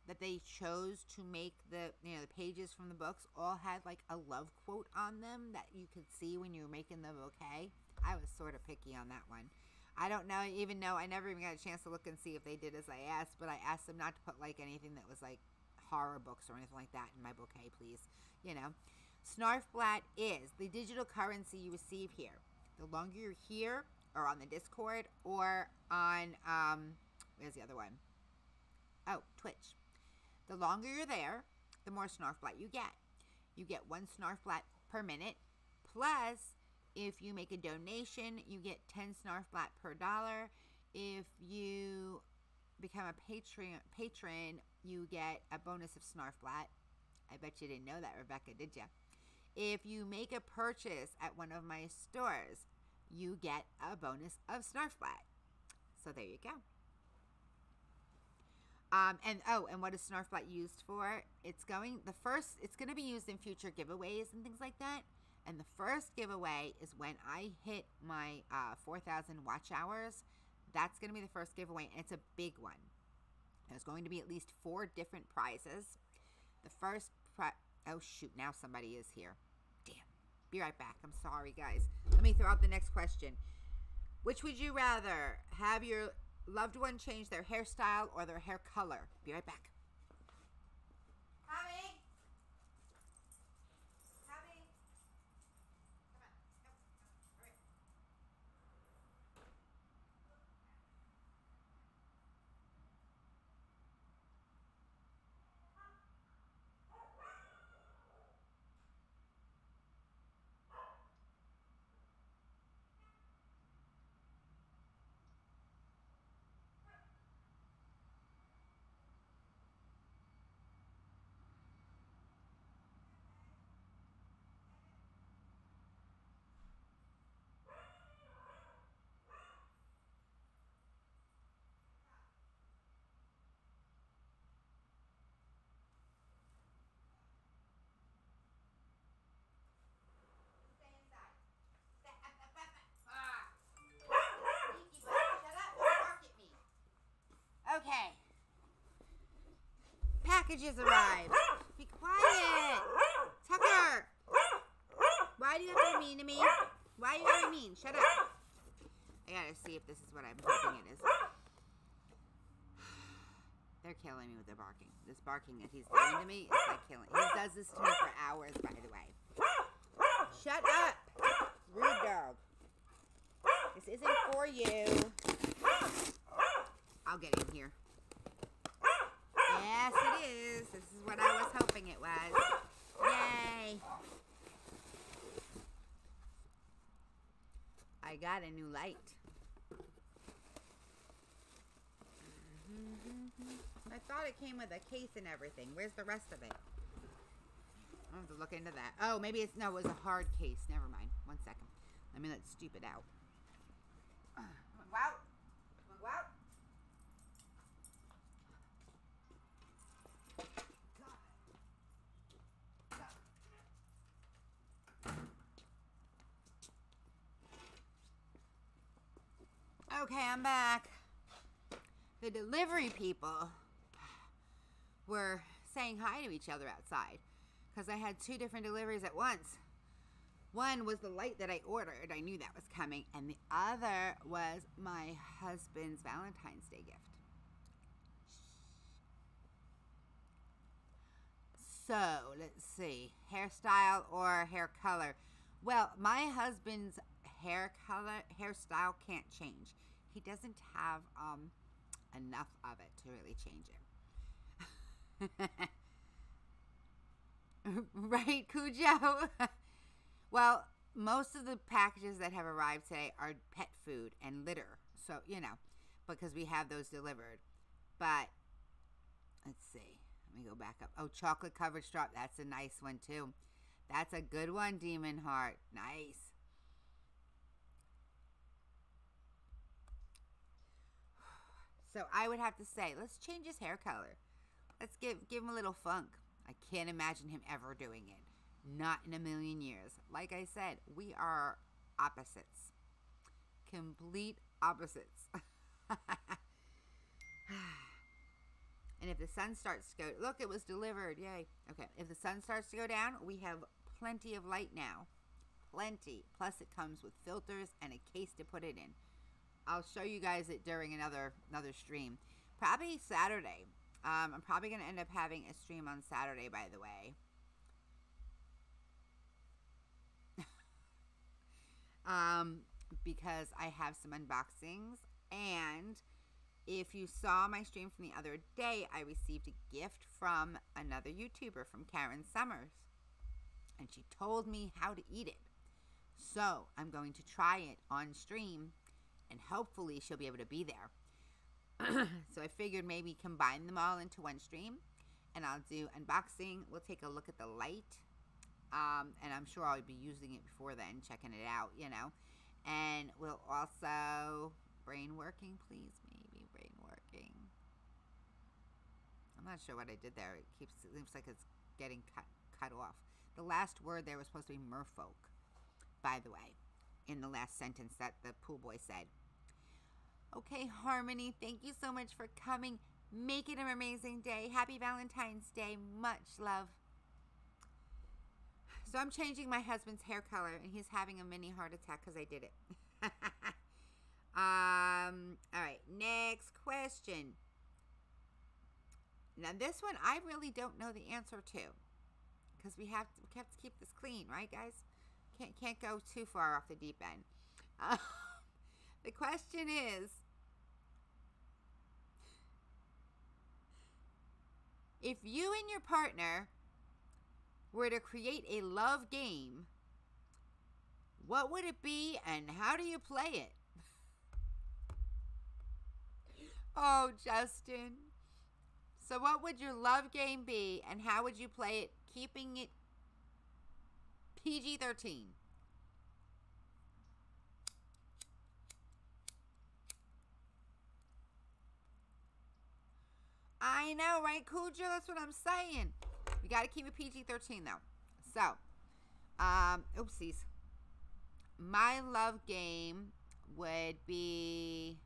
that they chose to make the pages from the books all had like a love quote on them that you could see when you were making the bouquet. I was sort of picky on that one. I don't know, even know, I never even got a chance to look and see if they did as I asked, but I asked them not to put like anything that was like horror books or anything like that in my bouquet, please. Snarf-blat is the digital currency you receive here. The longer you're here, or on the Discord, or on, where's the other one? Oh, Twitch. The longer you're there, the more snarf-blat you get. You get 1 snarf-blat per minute, plus if you make a donation, you get 10 snarf-blat per dollar. If you become a patron, you get a bonus of snarf-blat. I bet you didn't know that, Rebecca, did you? If you make a purchase at one of my stores, you get a bonus of snarf-blat. So there you go. And what is snarf-blat used for? It's going to be used in future giveaways and things like that. And the first giveaway is when I hit my 4,000 watch hours. That's going to be the first giveaway, and it's a big one. There's going to be at least 4 different prizes. The first oh shoot, now somebody is here. Damn. Be right back. I'm sorry, guys. Let me throw out the next question. Which would you rather have your loved one change their hairstyle or their hair color? Be right back. Tommy? Tommy? Come on. Come. Hurry. Okay. Packages arrived. Be quiet. Tucker. Why do you have to be mean to me? Why are you going to be mean? Shut up. I gotta see if this is what I'm hoping it is. They're killing me with their barking. This barking that he's doing to me is like killing. He does this to me for hours, by the way. Shut up. Rude dog. This isn't for you. I'll get in here. Yes, it is. This is what I was hoping it was. Yay. I got a new light. I thought it came with a case and everything. Where's the rest of it? I'll have to look into that. Oh, maybe it was a hard case. Never mind. 1 second. Let me let stupid out. Go out. Go out. Okay, I'm back. The delivery people were saying hi to each other outside because I had 2 different deliveries at once. One was the light that I ordered. I knew that was coming. And the other was my husband's Valentine's Day gift. So, let's see. Hairstyle or hair color? Well, my husband's hairstyle can't change. He doesn't have enough of it to really change it. Right, Cujo? Well, most of the packages that have arrived today are pet food and litter. So, because we have those delivered. But, let's see. Let me go back up. Oh, chocolate covered straw. That's a nice one, too. That's a good one, Demon Heart. Nice. So, I would have to say, let's change his hair color. Let's give him a little funk. I can't imagine him ever doing it. Not in a million years. Like I said, we are opposites. Complete opposites. And if the sun starts to go, look, it was delivered. Yay. Okay. If the sun starts to go down, we have plenty of light now. Plenty. Plus it comes with filters and a case to put it in. I'll show you guys it during another stream. Probably Saturday. I'm probably going to end up having a stream on Saturday, by the way. Because I have some unboxings. And if you saw my stream from the other day, I received a gift from another YouTuber, from Karen Summers. And she told me how to eat it. So I'm going to try it on stream. And hopefully she'll be able to be there. So I figured maybe combine them all into one stream. And I'll do unboxing. We'll take a look at the light. And I'm sure I'll be using it before then, checking it out, And we'll also... Brain working, please. Maybe brain working. I'm not sure what I did there. It seems like it's getting cut off. The last word there was supposed to be merfolk, by the way, in the last sentence that the pool boy said. Okay, Harmony, thank you so much for coming. Make it an amazing day. Happy Valentine's Day. Much love. So I'm changing my husband's hair color, and he's having a mini heart attack because I did it. All right, next question. Now this one I really don't know the answer to, because we have to keep this clean, right, guys? Can't go too far off the deep end. The question is, if you and your partner were to create a love game, what would it be and how do you play it? Oh, Justin. So what would your love game be and how would you play it, keeping it PG-13? I know, right, Cujo? That's what I'm saying. We got to keep it PG-13, though. So, oopsies. My love game would be...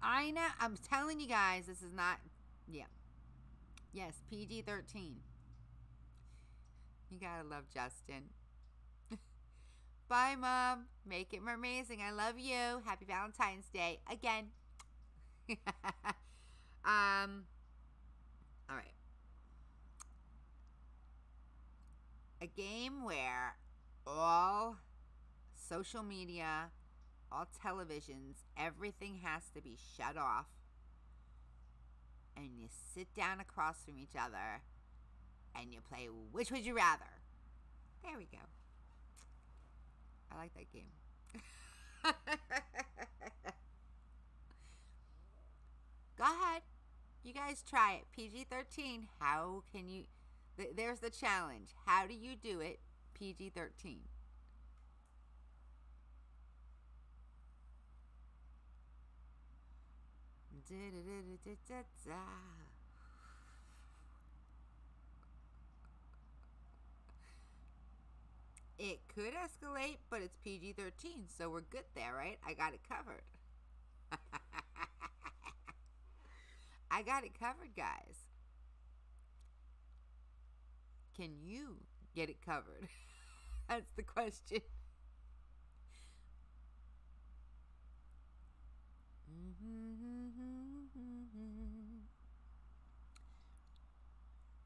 I know. I'm telling you guys, this is not... Yeah. Yes, PG-13. You gotta love Justin. Bye, Mom. Make it more amazing. I love you. Happy Valentine's Day. Again. All right. A game where all social media, all televisions, everything has to be shut off. And you sit down across from each other and you play Which Would You Rather? There we go. I like that game. Go ahead. You guys try it. PG-13. How can you... There's the challenge. How do you do it? PG-13. It could escalate, but it's PG-13, so we're good there, right? I got it covered. I got it covered, guys. Can you get it covered? That's the question.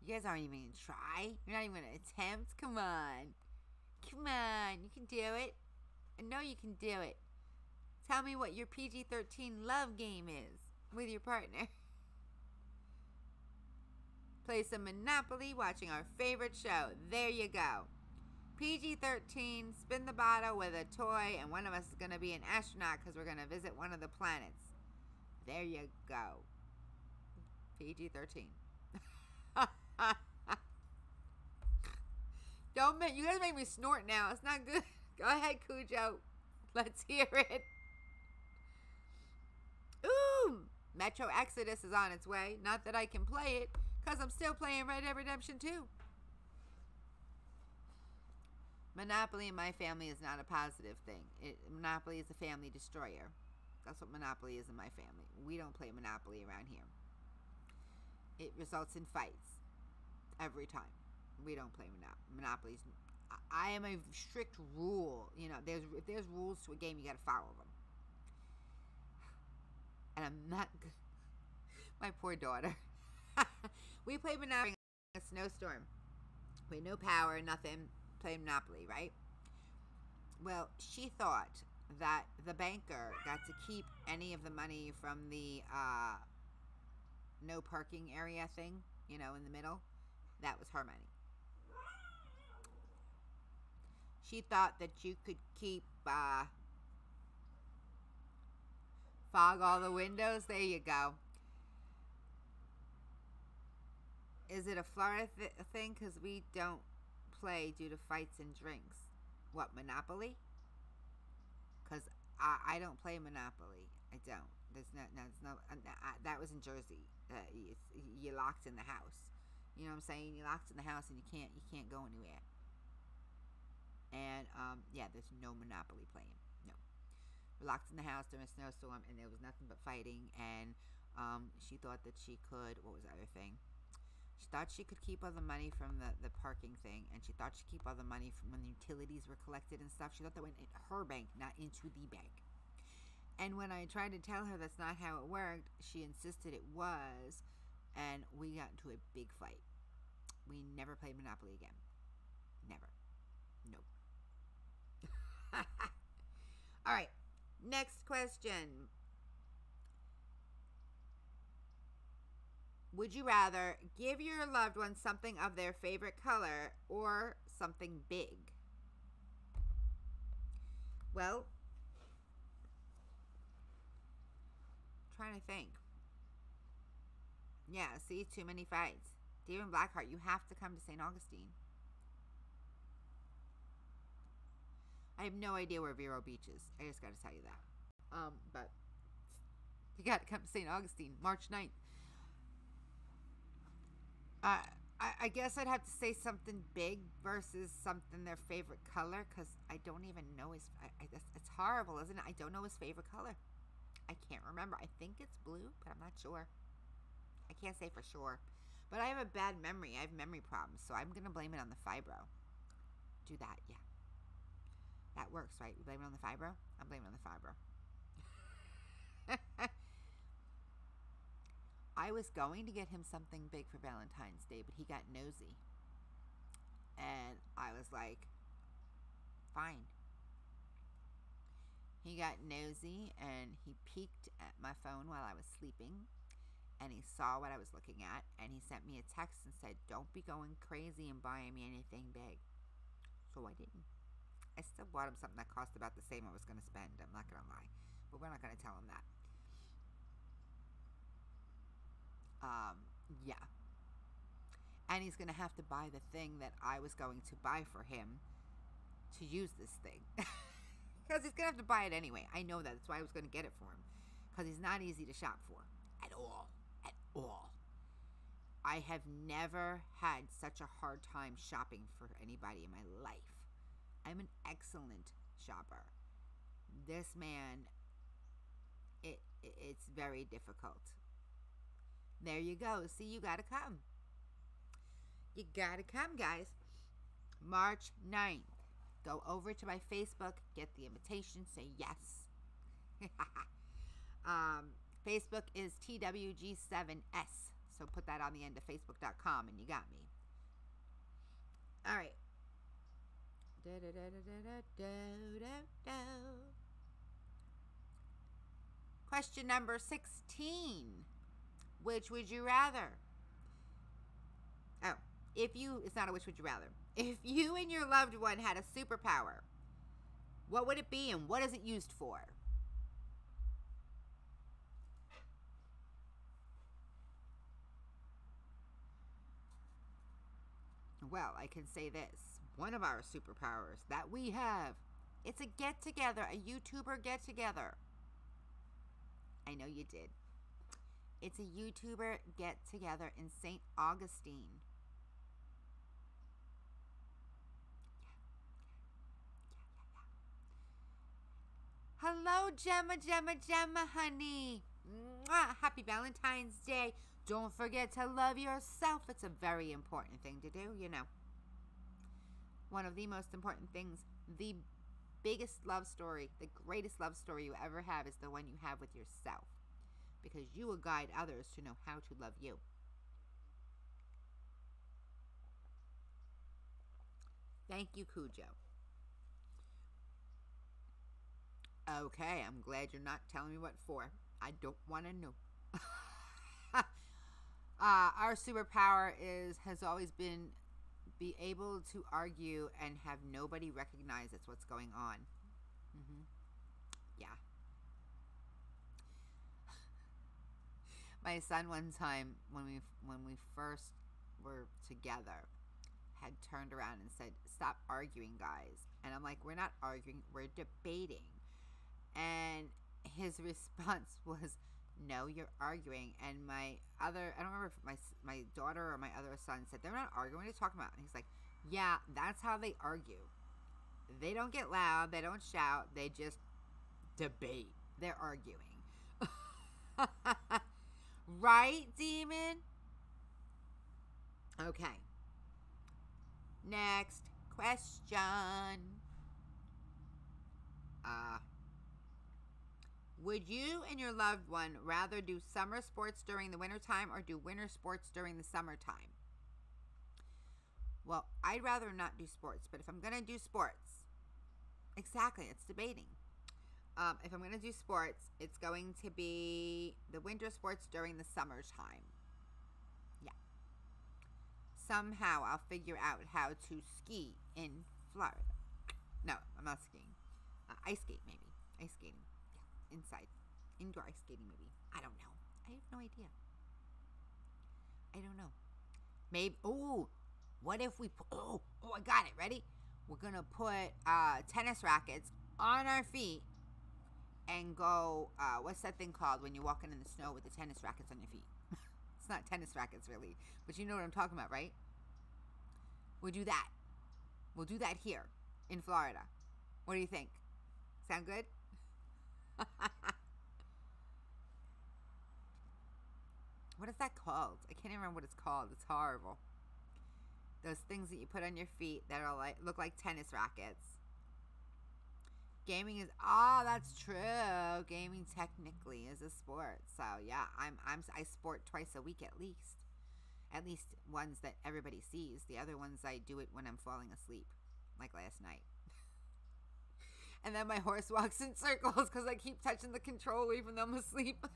You guys aren't even going to try. You're not even going to attempt. Come on. Come on. You can do it. I know you can do it. Tell me what your PG-13 love game is with your partner. Play some Monopoly watching our favorite show. There you go. PG-13, spin the bottle with a toy, and one of us is going to be an astronaut because we're going to visit one of the planets. There you go. PG-13. You guys make me snort now. It's not good. Go ahead, Cujo. Let's hear it. Ooh, Metro Exodus is on its way. Not that I can play it, because I'm still playing Red Dead Redemption 2. Monopoly in my family is not a positive thing. Monopoly is a family destroyer. That's what Monopoly is in my family. We don't play Monopoly around here. It results in fights every time. We don't play Monopoly. I am a strict rule. You know, if there's rules to a game, you got to follow them. And I'm not good. My poor daughter. We play Monopoly in a snowstorm. We had no power, nothing. Play Monopoly, right? Well, she thought that the banker got to keep any of the money from the no parking area thing, you know, in the middle. That was her money. She thought that you could keep fog all the windows. There you go. Is it a Florida thing? Because we don't play due to fights and drinks. What, Monopoly? Because I don't play Monopoly. I don't. There's no. That was in Jersey. You're locked in the house. You know what I'm saying? You're locked in the house and you can't go anywhere. And yeah, there's no Monopoly playing. No, we're locked in the house during a snowstorm, and there was nothing but fighting. And she thought that she could. What was the other thing? She thought she could keep all the money from the parking thing, and she thought she'd keep all the money from when the utilities were collected and stuff. She thought that went in her bank, not into the bank. And when I tried to tell her that's not how it worked, she insisted it was, and we got into a big fight. We never played Monopoly again. Never. Nope. All right. Next question. Would you rather give your loved one something of their favorite color or something big? Well, trying to think. Yeah, see, too many fights. David Blackheart, you have to come to St. Augustine. I have no idea where Vero Beach is. I just got to tell you that. But you got to come to St. Augustine, March 9th. I guess I'd have to say something big versus something their favorite color, because I don't even know his. It's horrible, isn't it? I don't know his favorite color. I can't remember. I think it's blue, but I'm not sure. I can't say for sure. But I have a bad memory. I have memory problems, so I'm gonna blame it on the fibro. Do that, yeah. That works, right? We blame it on the fibro. I'm blaming it on the fibro. I was going to get him something big for Valentine's Day, but he got nosy. And I was like, fine. He got nosy and he peeked at my phone while I was sleeping. And he saw what I was looking at. And he sent me a text and said, don't be going crazy and buying me anything big. So I didn't. I still bought him something that cost about the same I was going to spend. I'm not going to lie. But we're not going to tell him that. Yeah. And he's going to have to buy the thing that I was going to buy for him to use this thing. Because he's going to have to buy it anyway. I know that. That's why I was going to get it for him. Because he's not easy to shop for. At all. At all. I have never had such a hard time shopping for anybody in my life. I'm an excellent shopper. This man, it's very difficult. There you go. See, you gotta come. You gotta come, guys. March 9th. Go over to my Facebook, get the invitation, say yes. Facebook is TWG7S. So put that on the end of Facebook.com and you got me. All right. Question number 16. Which would you rather? Oh, it's not a which would you rather. If you and your loved one had a superpower, what would it be and what is it used for? Well, I can say this. One of our superpowers that we have, it's a get-together, a YouTuber get-together. I know you did. It's a YouTuber get-together in St. Augustine. Hello, Gemma, honey. Mwah. Happy Valentine's Day. Don't forget to love yourself. It's a very important thing to do, you know. One of the most important things, the biggest love story, the greatest love story you ever have is the one you have with yourself. Because you will guide others to know how to love you. Thank you, Cujo. Okay, I'm glad you're not telling me what for. I don't want to know. Our superpower has always been be able to argue and have nobody recognize it's what's going on. Yeah. My son one time when we first were together had turned around and said, "Stop arguing, guys." And I'm like, "We're not arguing, we're debating." And his response was, "No, you're arguing." And I don't remember if my daughter or my other son said, "They're not arguing, what are you talking about?" And he's like, "Yeah, that's how they argue. They don't get loud, they don't shout, they just debate. They're arguing." Right, Demon? Okay. Next question. Would you and your loved one rather do summer sports during the wintertime or do winter sports during the summertime? Well, I'd rather not do sports, but if I'm going to do sports, exactly, it's debating. If I'm going to do sports, it's going to be the winter sports during the summertime. Yeah. Somehow I'll figure out how to ski in Florida. No, I'm not skiing. Ice skate, maybe. Ice skating. Yeah, inside. Indoor ice skating, maybe. I don't know. I have no idea. I don't know. Maybe. Oh, what if we put. Oh, I got it. Ready? We're going to put tennis rackets on our feet and go, what's that thing called when you're walking in the snow with the tennis rackets on your feet? It's not tennis rackets, really. But you know what I'm talking about, right? We'll do that. We'll do that here in Florida. What do you think? Sound good? What is that called? I can't even remember what it's called. It's horrible. Those things that you put on your feet that are look like tennis rackets. Gaming is that's true. Gaming technically is a sport. So yeah, I sport twice a week at least. At least ones that everybody sees. The other ones I do it when I'm falling asleep, like last night. And then my horse walks in circles because I keep touching the controller even though I'm asleep.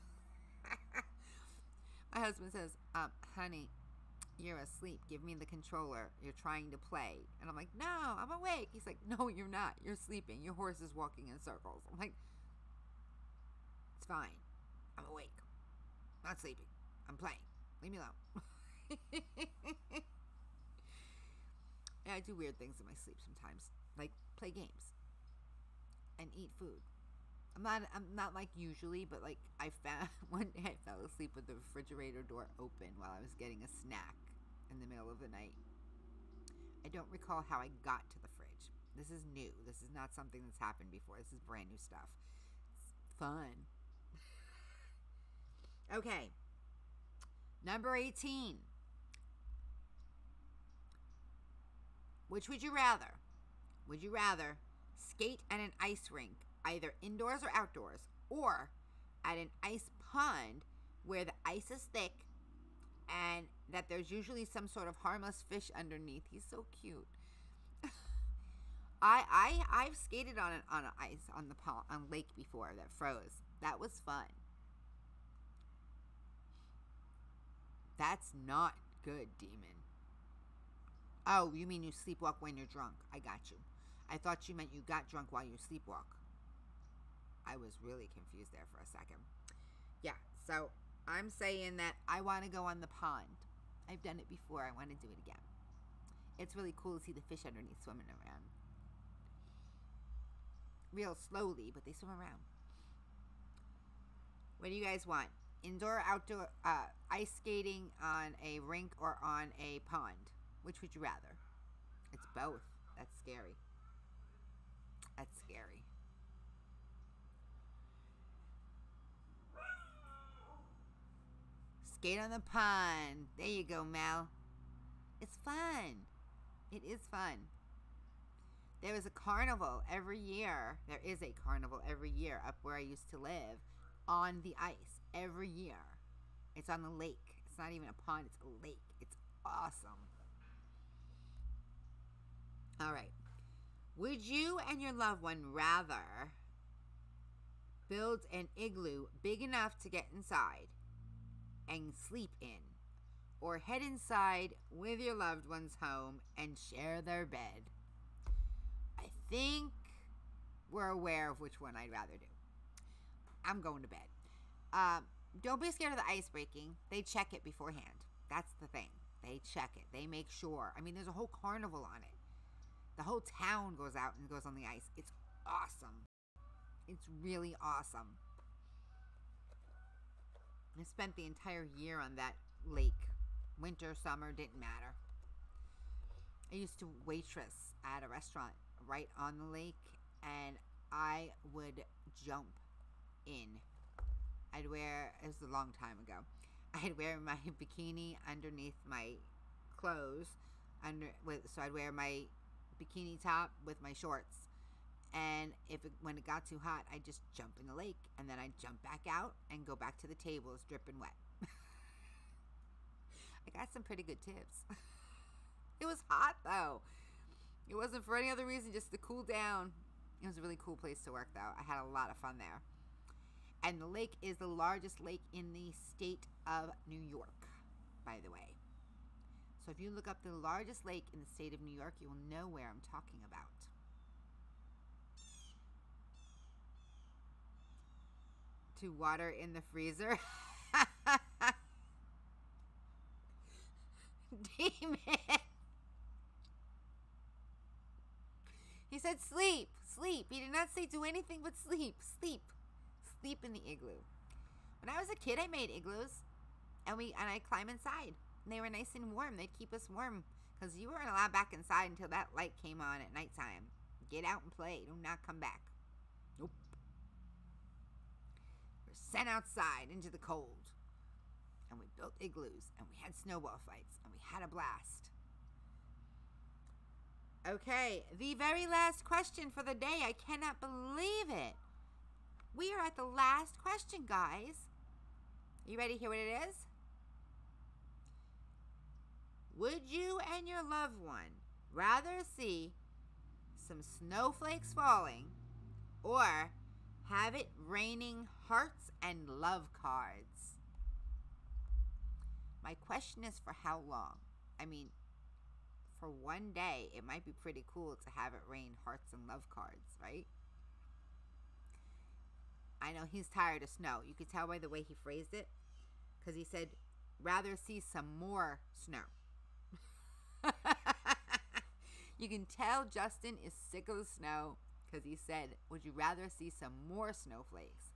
My husband says, "Honey, you're asleep. Give me the controller. You're trying to play." And I'm like, "No, I'm awake." He's like, "No, you're not. You're sleeping. Your horse is walking in circles." I'm like, "It's fine. I'm awake. I'm not sleeping. I'm playing. Leave me alone." Yeah, I do weird things in my sleep sometimes, like play games and eat food. I'm not like usually, but like I found one day I fell asleep with the refrigerator door open while I was getting a snack in the middle of the night. I don't recall how I got to the fridge. This is new. This is not something that's happened before. This is brand new stuff. It's fun. Okay. Number 18. Which would you rather? Would you rather skate at an ice rink, either indoors or outdoors, or at an ice pond where the ice is thick and that there's usually some sort of harmless fish underneath. He's so cute. I've skated on ice on the pond, on lake before that froze. That was fun. That's not good, Demon. Oh, you mean you sleepwalk when you're drunk? I got you. I thought you meant you got drunk while you sleepwalk. I was really confused there for a second. Yeah, so I'm saying that I want to go on the pond. I've done it before. I want to do it again. It's really cool to see the fish underneath swimming around. Real slowly, but they swim around. What do you guys want? Indoor, outdoor, ice skating on a rink or on a pond? Which would you rather? It's both. That's scary. That's scary. Skate on the pond. There you go, Mel. It's fun. It is fun. There is a carnival every year. There is a carnival every year up where I used to live on the ice every year. It's on the lake. It's not even a pond. It's a lake. It's awesome. All right. Would you and your loved one rather build an igloo big enough to get inside and sleep in, or head inside with your loved one's home and share their bed? I think we're aware of which one I'd rather do. I'm going to bed. Don't be scared of the ice breaking. They check it beforehand. That's the thing. They check it. They make sure. I mean, there's a whole carnival on it. The whole town goes out and goes on the ice. It's awesome. It's really awesome. I spent the entire year on that lake. Winter, summer, didn't matter. I used to waitress at a restaurant right on the lake, and I would jump in. I'd wear, it was a long time ago, I'd wear my bikini underneath my clothes, so I'd wear my bikini top with my shorts, and when it got too hot, I'd just jump in the lake, and then I'd jump back out and go back to the tables dripping wet. I got some pretty good tips. It was hot though. It wasn't for any other reason, just to cool down. It was a really cool place to work though. I had a lot of fun there. And the lake is the largest lake in the state of New York, by the way. So if you look up the largest lake in the state of New York, you will know where I'm talking about. To water in the freezer. Demon. He said sleep. Sleep. He did not say do anything but sleep. Sleep. Sleep in the igloo. When I was a kid, I made igloos. And I climb inside. And they were nice and warm. They'd keep us warm. Because you weren't allowed back inside until that light came on at nighttime. Get out and play. Do not come back. Nope. We're sent outside into the cold. And we built igloos. And we had snowball fights. And we had a blast. Okay. The very last question for the day. I cannot believe it. We are at the last question, guys. You ready to hear what it is? Would you and your loved one rather see some snowflakes falling or have it raining hearts and love cards? My question is for how long? I mean, for one day, it might be pretty cool to have it rain hearts and love cards, right? I know he's tired of snow. You could tell by the way he phrased it, because he said, rather see some more snow. You can tell Justin is sick of the snow, because he said, would you rather see some more snowflakes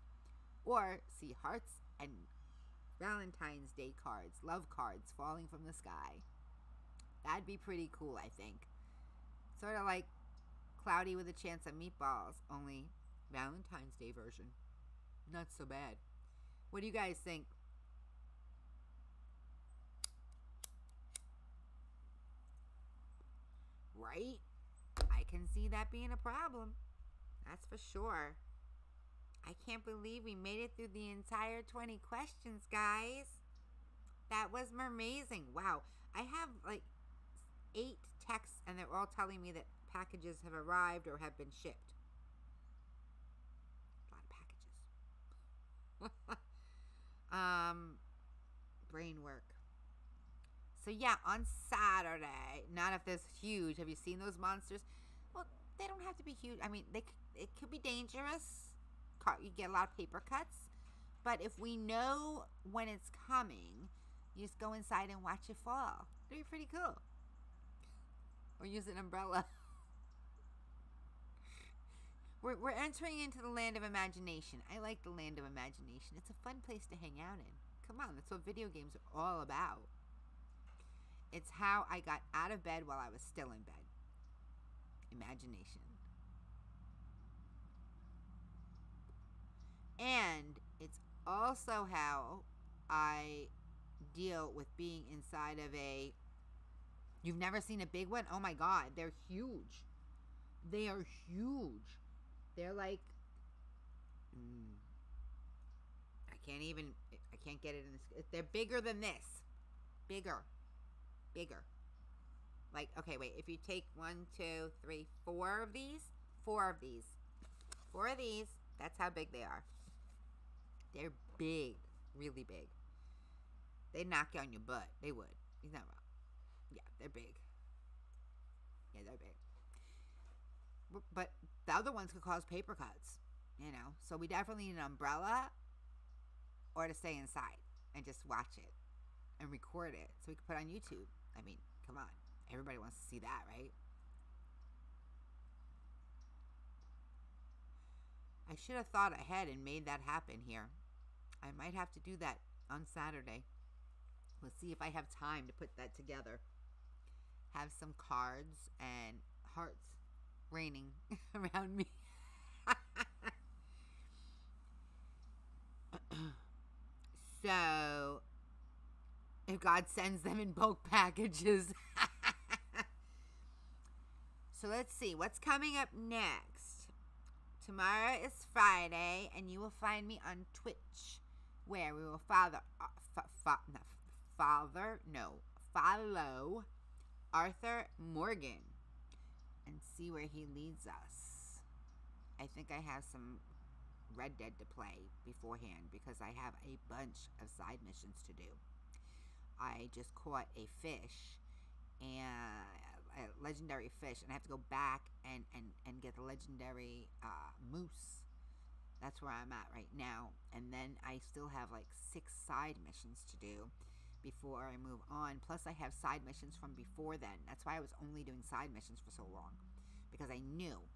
or see hearts and Valentine's Day cards, love cards falling from the sky? That'd be pretty cool, I think. Sort of like Cloudy with a Chance of Meatballs, only Valentine's Day version. Not so bad. What do you guys think? Right? I can see that being a problem. That's for sure. I can't believe we made it through the entire 20 questions, guys. That was amazing. Wow. I have like 8 texts, and they're all telling me that packages have arrived or have been shipped. A lot of packages. Brain work. So yeah, on Saturday, not if there's huge. Have you seen those monsters? Well, they don't have to be huge. I mean, it could be dangerous. You get a lot of paper cuts. But if we know when it's coming, you just go inside and watch it fall. It'd be pretty cool. Or use an umbrella. We're entering into the land of imagination. I like the land of imagination. It's a fun place to hang out in. Come on, that's what video games are all about. It's how I got out of bed while I was still in bed. Imagination. And it's also how I deal with being inside of a... You've never seen a big one? Oh my God, they're huge. They are huge. They're like... I can't get it in this. They're bigger than this. Bigger. Like, okay, wait. If you take 1, 2, 3, 4 of these. 4 of these. 4 of these. That's how big they are. They're big. Really big. They'd knock you on your butt. They would. He's not wrong. Yeah, they're big. Yeah, they're big. But the other ones could cause paper cuts. You know. So we definitely need an umbrella. Or to stay inside. And just watch it. And record it. So we can put it on YouTube. I mean, come on. Everybody wants to see that, right? I should have thought ahead and made that happen here. I might have to do that on Saturday. We'll see if I have time to put that together. Have some cards and hearts raining around me. So, if God sends them in bulk packages. So let's see. What's coming up next? Tomorrow is Friday, and you will find me on Twitch, where we will follow Arthur Morgan and see where he leads us. I think I have some Red Dead to play beforehand because I have a bunch of side missions to do. I just caught a fish, and a legendary fish, and I have to go back and get the legendary moose. That's where I'm at right now. And then I still have like 6 side missions to do before I move on. Plus I have side missions from before then. That's why I was only doing side missions for so long, because I know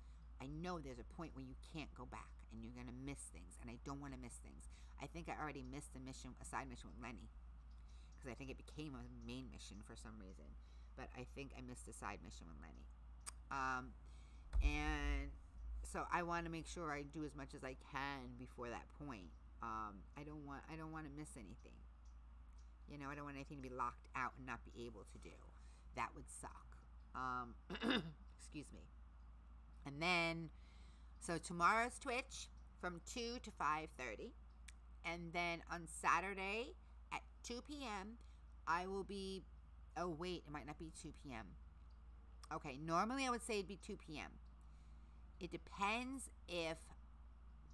there's a point where you can't go back and you're gonna miss things, and I don't want to miss things. I think I already missed a side mission with Lenny, because I think it became a main mission for some reason. But I think I missed a side mission with Lenny. And so I want to make sure I do as much as I can before that point. I don't want to miss anything. You know, I don't want anything to be locked out and not be able to do. That would suck. Excuse me. And then, so tomorrow's Twitch from 2 to 5:30. And then on Saturday at 2 p.m., I will be... Oh, wait, it might not be 2 p.m. Okay, normally I would say it'd be 2 p.m. It depends if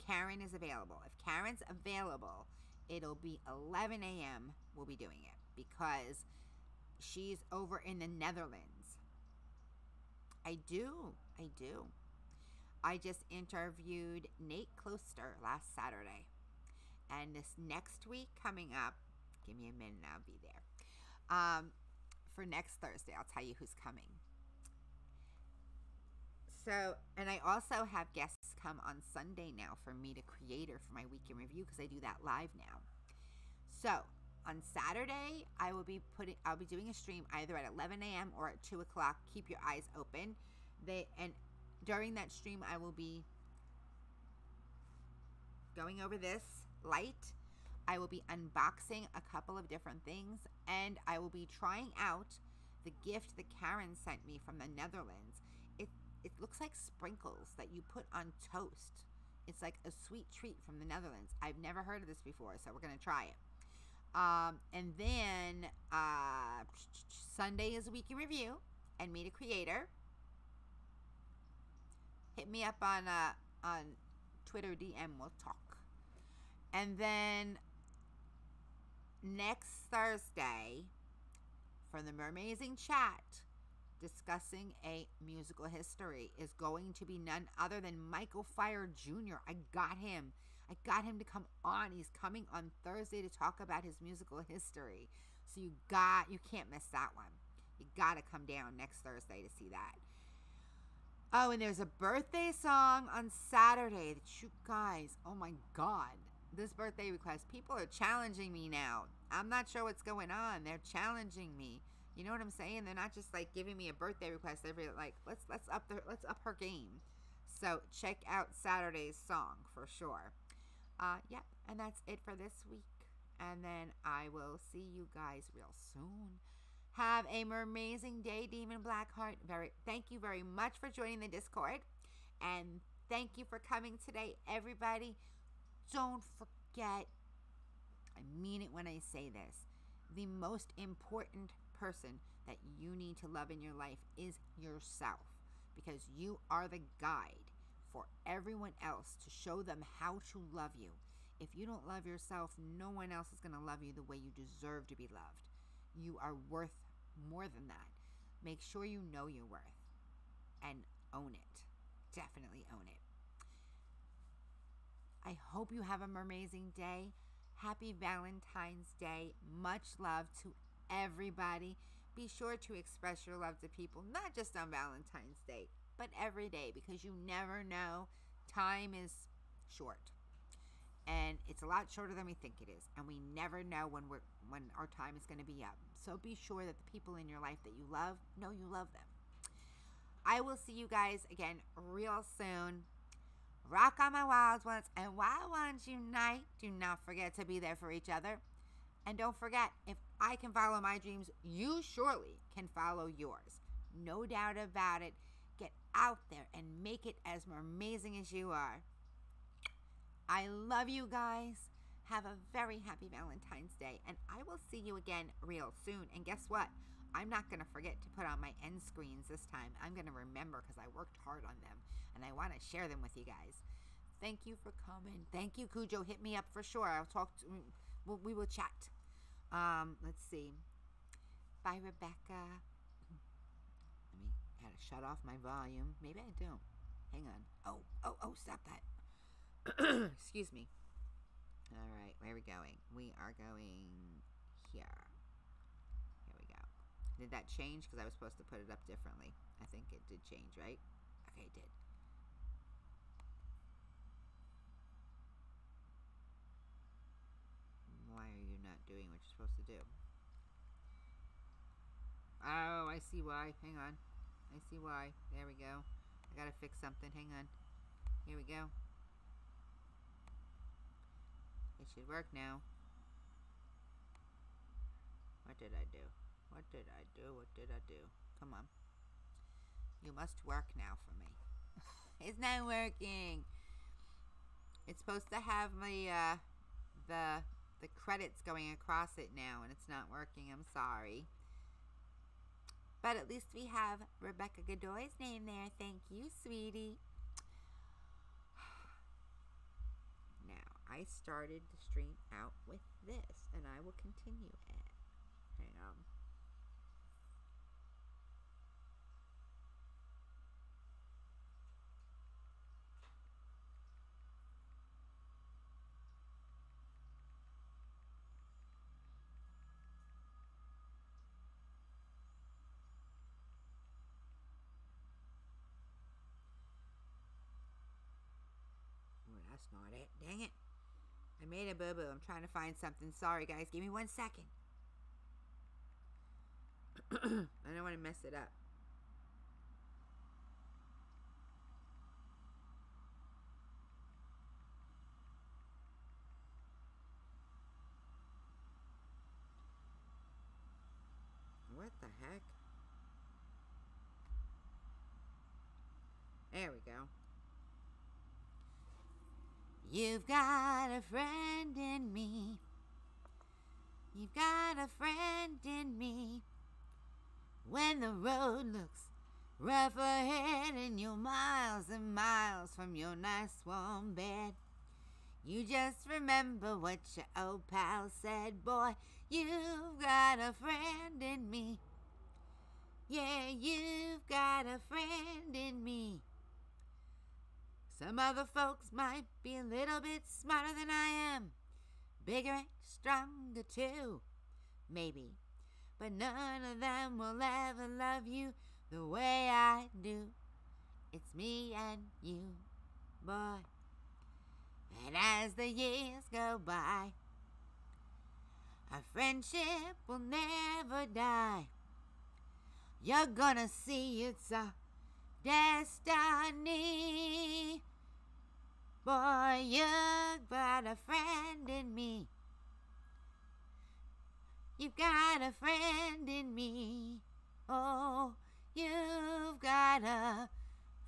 Karen is available. If Karen's available, it'll be 11 a.m. we'll be doing it, because she's over in the Netherlands. I do. I just interviewed Nate Closter last Saturday. And this next week coming up, give me a minute and I'll be there. For next Thursday, I'll tell you who's coming. So, and I also have guests come on Sunday now for Meet a Creator for my week in review, because I do that live now. So, on Saturday, I'll be doing a stream either at 11 a.m. or at 2 o'clock. Keep your eyes open. And during that stream, I will be going over this light. I will be unboxing a couple of different things, and I will be trying out the gift that Karen sent me from the Netherlands. It looks like sprinkles that you put on toast. It's like a sweet treat from the Netherlands. I've never heard of this before, so we're going to try it. And then Sunday is a week in review and meet a creator. Hit me up on Twitter DM. We'll talk. And then next Thursday, for the Mermazing Chat, discussing a musical history, is going to be none other than Michael Fire Jr. I got him to come on. He's coming on Thursday to talk about his musical history. So you can't miss that one. You got to come down next Thursday to see that. Oh, and there's a birthday song on Saturday that you guys, oh my God, this birthday request, people are challenging me now. I'm not sure what's going on. They're challenging me. You know what I'm saying? They're not just like giving me a birthday request. They're like, let's up her game. So check out Saturday's song for sure. Yep, and that's it for this week. And then I will see you guys real soon. Have a mermazing day, Demon Blackheart. Thank you very much for joining the Discord. And thank you for coming today, everybody. Don't forget, I mean it when I say this, the most important person that you need to love in your life is yourself, because you are the guide for everyone else to show them how to love you. If you don't love yourself, no one else is going to love you the way you deserve to be loved. You are worth more than that. Make sure you know your worth and own it. Definitely own it. I hope you have a mermazing day. Happy Valentine's Day. Much love to everybody. Be sure to express your love to people, not just on Valentine's Day, but every day, because you never know. Time is short. And it's a lot shorter than we think it is. And we never know when our time is going to be up. So be sure that the people in your life that you love, know you love them. I will see you guys again real soon. Rock on, my wild ones. And wild ones unite. Do not forget to be there for each other. And don't forget, if I can follow my dreams, you surely can follow yours. No doubt about it. Get out there and make it as amazing as you are. I love you guys. Have a very happy Valentine's Day. And I will see you again real soon. And guess what? I'm not going to forget to put on my end screens this time. I'm going to remember, because I worked hard on them. And I want to share them with you guys. Thank you for coming. Thank you, Cujo. Hit me up for sure. I'll talk to... We will chat. Let's see. Bye, Rebecca. Let me had to shut off my volume. Maybe I don't. Hang on. Oh, stop that. Excuse me. All right, where are we going? We are going here. Here we go. Did that change? Because I was supposed to put it up differently. I think it did change, right? Okay, it did. Why are you not doing what you're supposed to do? Oh, I see why. Hang on. I see why. There we go. I gotta fix something. Hang on. Here we go. It should work now. What did I do? What did I do? What did I do? Come on. You must work now for me. It's not working. It's supposed to have my the credits going across it now, and it's not working. I'm sorry. But at least we have Rebecca Godoy's name there. Thank you, sweetie. Now, I started the stream out with this, and I will continue it. Hang on. Oh, that's not it. Dang it. I made a boo-boo. I'm trying to find something. Sorry, guys. Give me 1 second. I don't want to mess it up. What the heck? There we go. You've got a friend in me. when the road looks rough ahead and you're miles and miles from your nice warm bed. You just remember what your old pal said, boy, you've got a friend in me. Yeah, you've got a friend in me. Some other folks might be a little bit smarter than I am, bigger and stronger too, maybe. But none of them will ever love you the way I do. It's me and you, boy. And as the years go by, our friendship will never die. You're gonna see it's our destiny. Boy, you've got a friend in me. You've got a friend in me. Oh, you've got a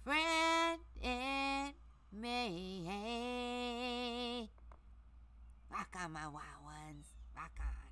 friend in me. Rock on, my wild ones. Rock on.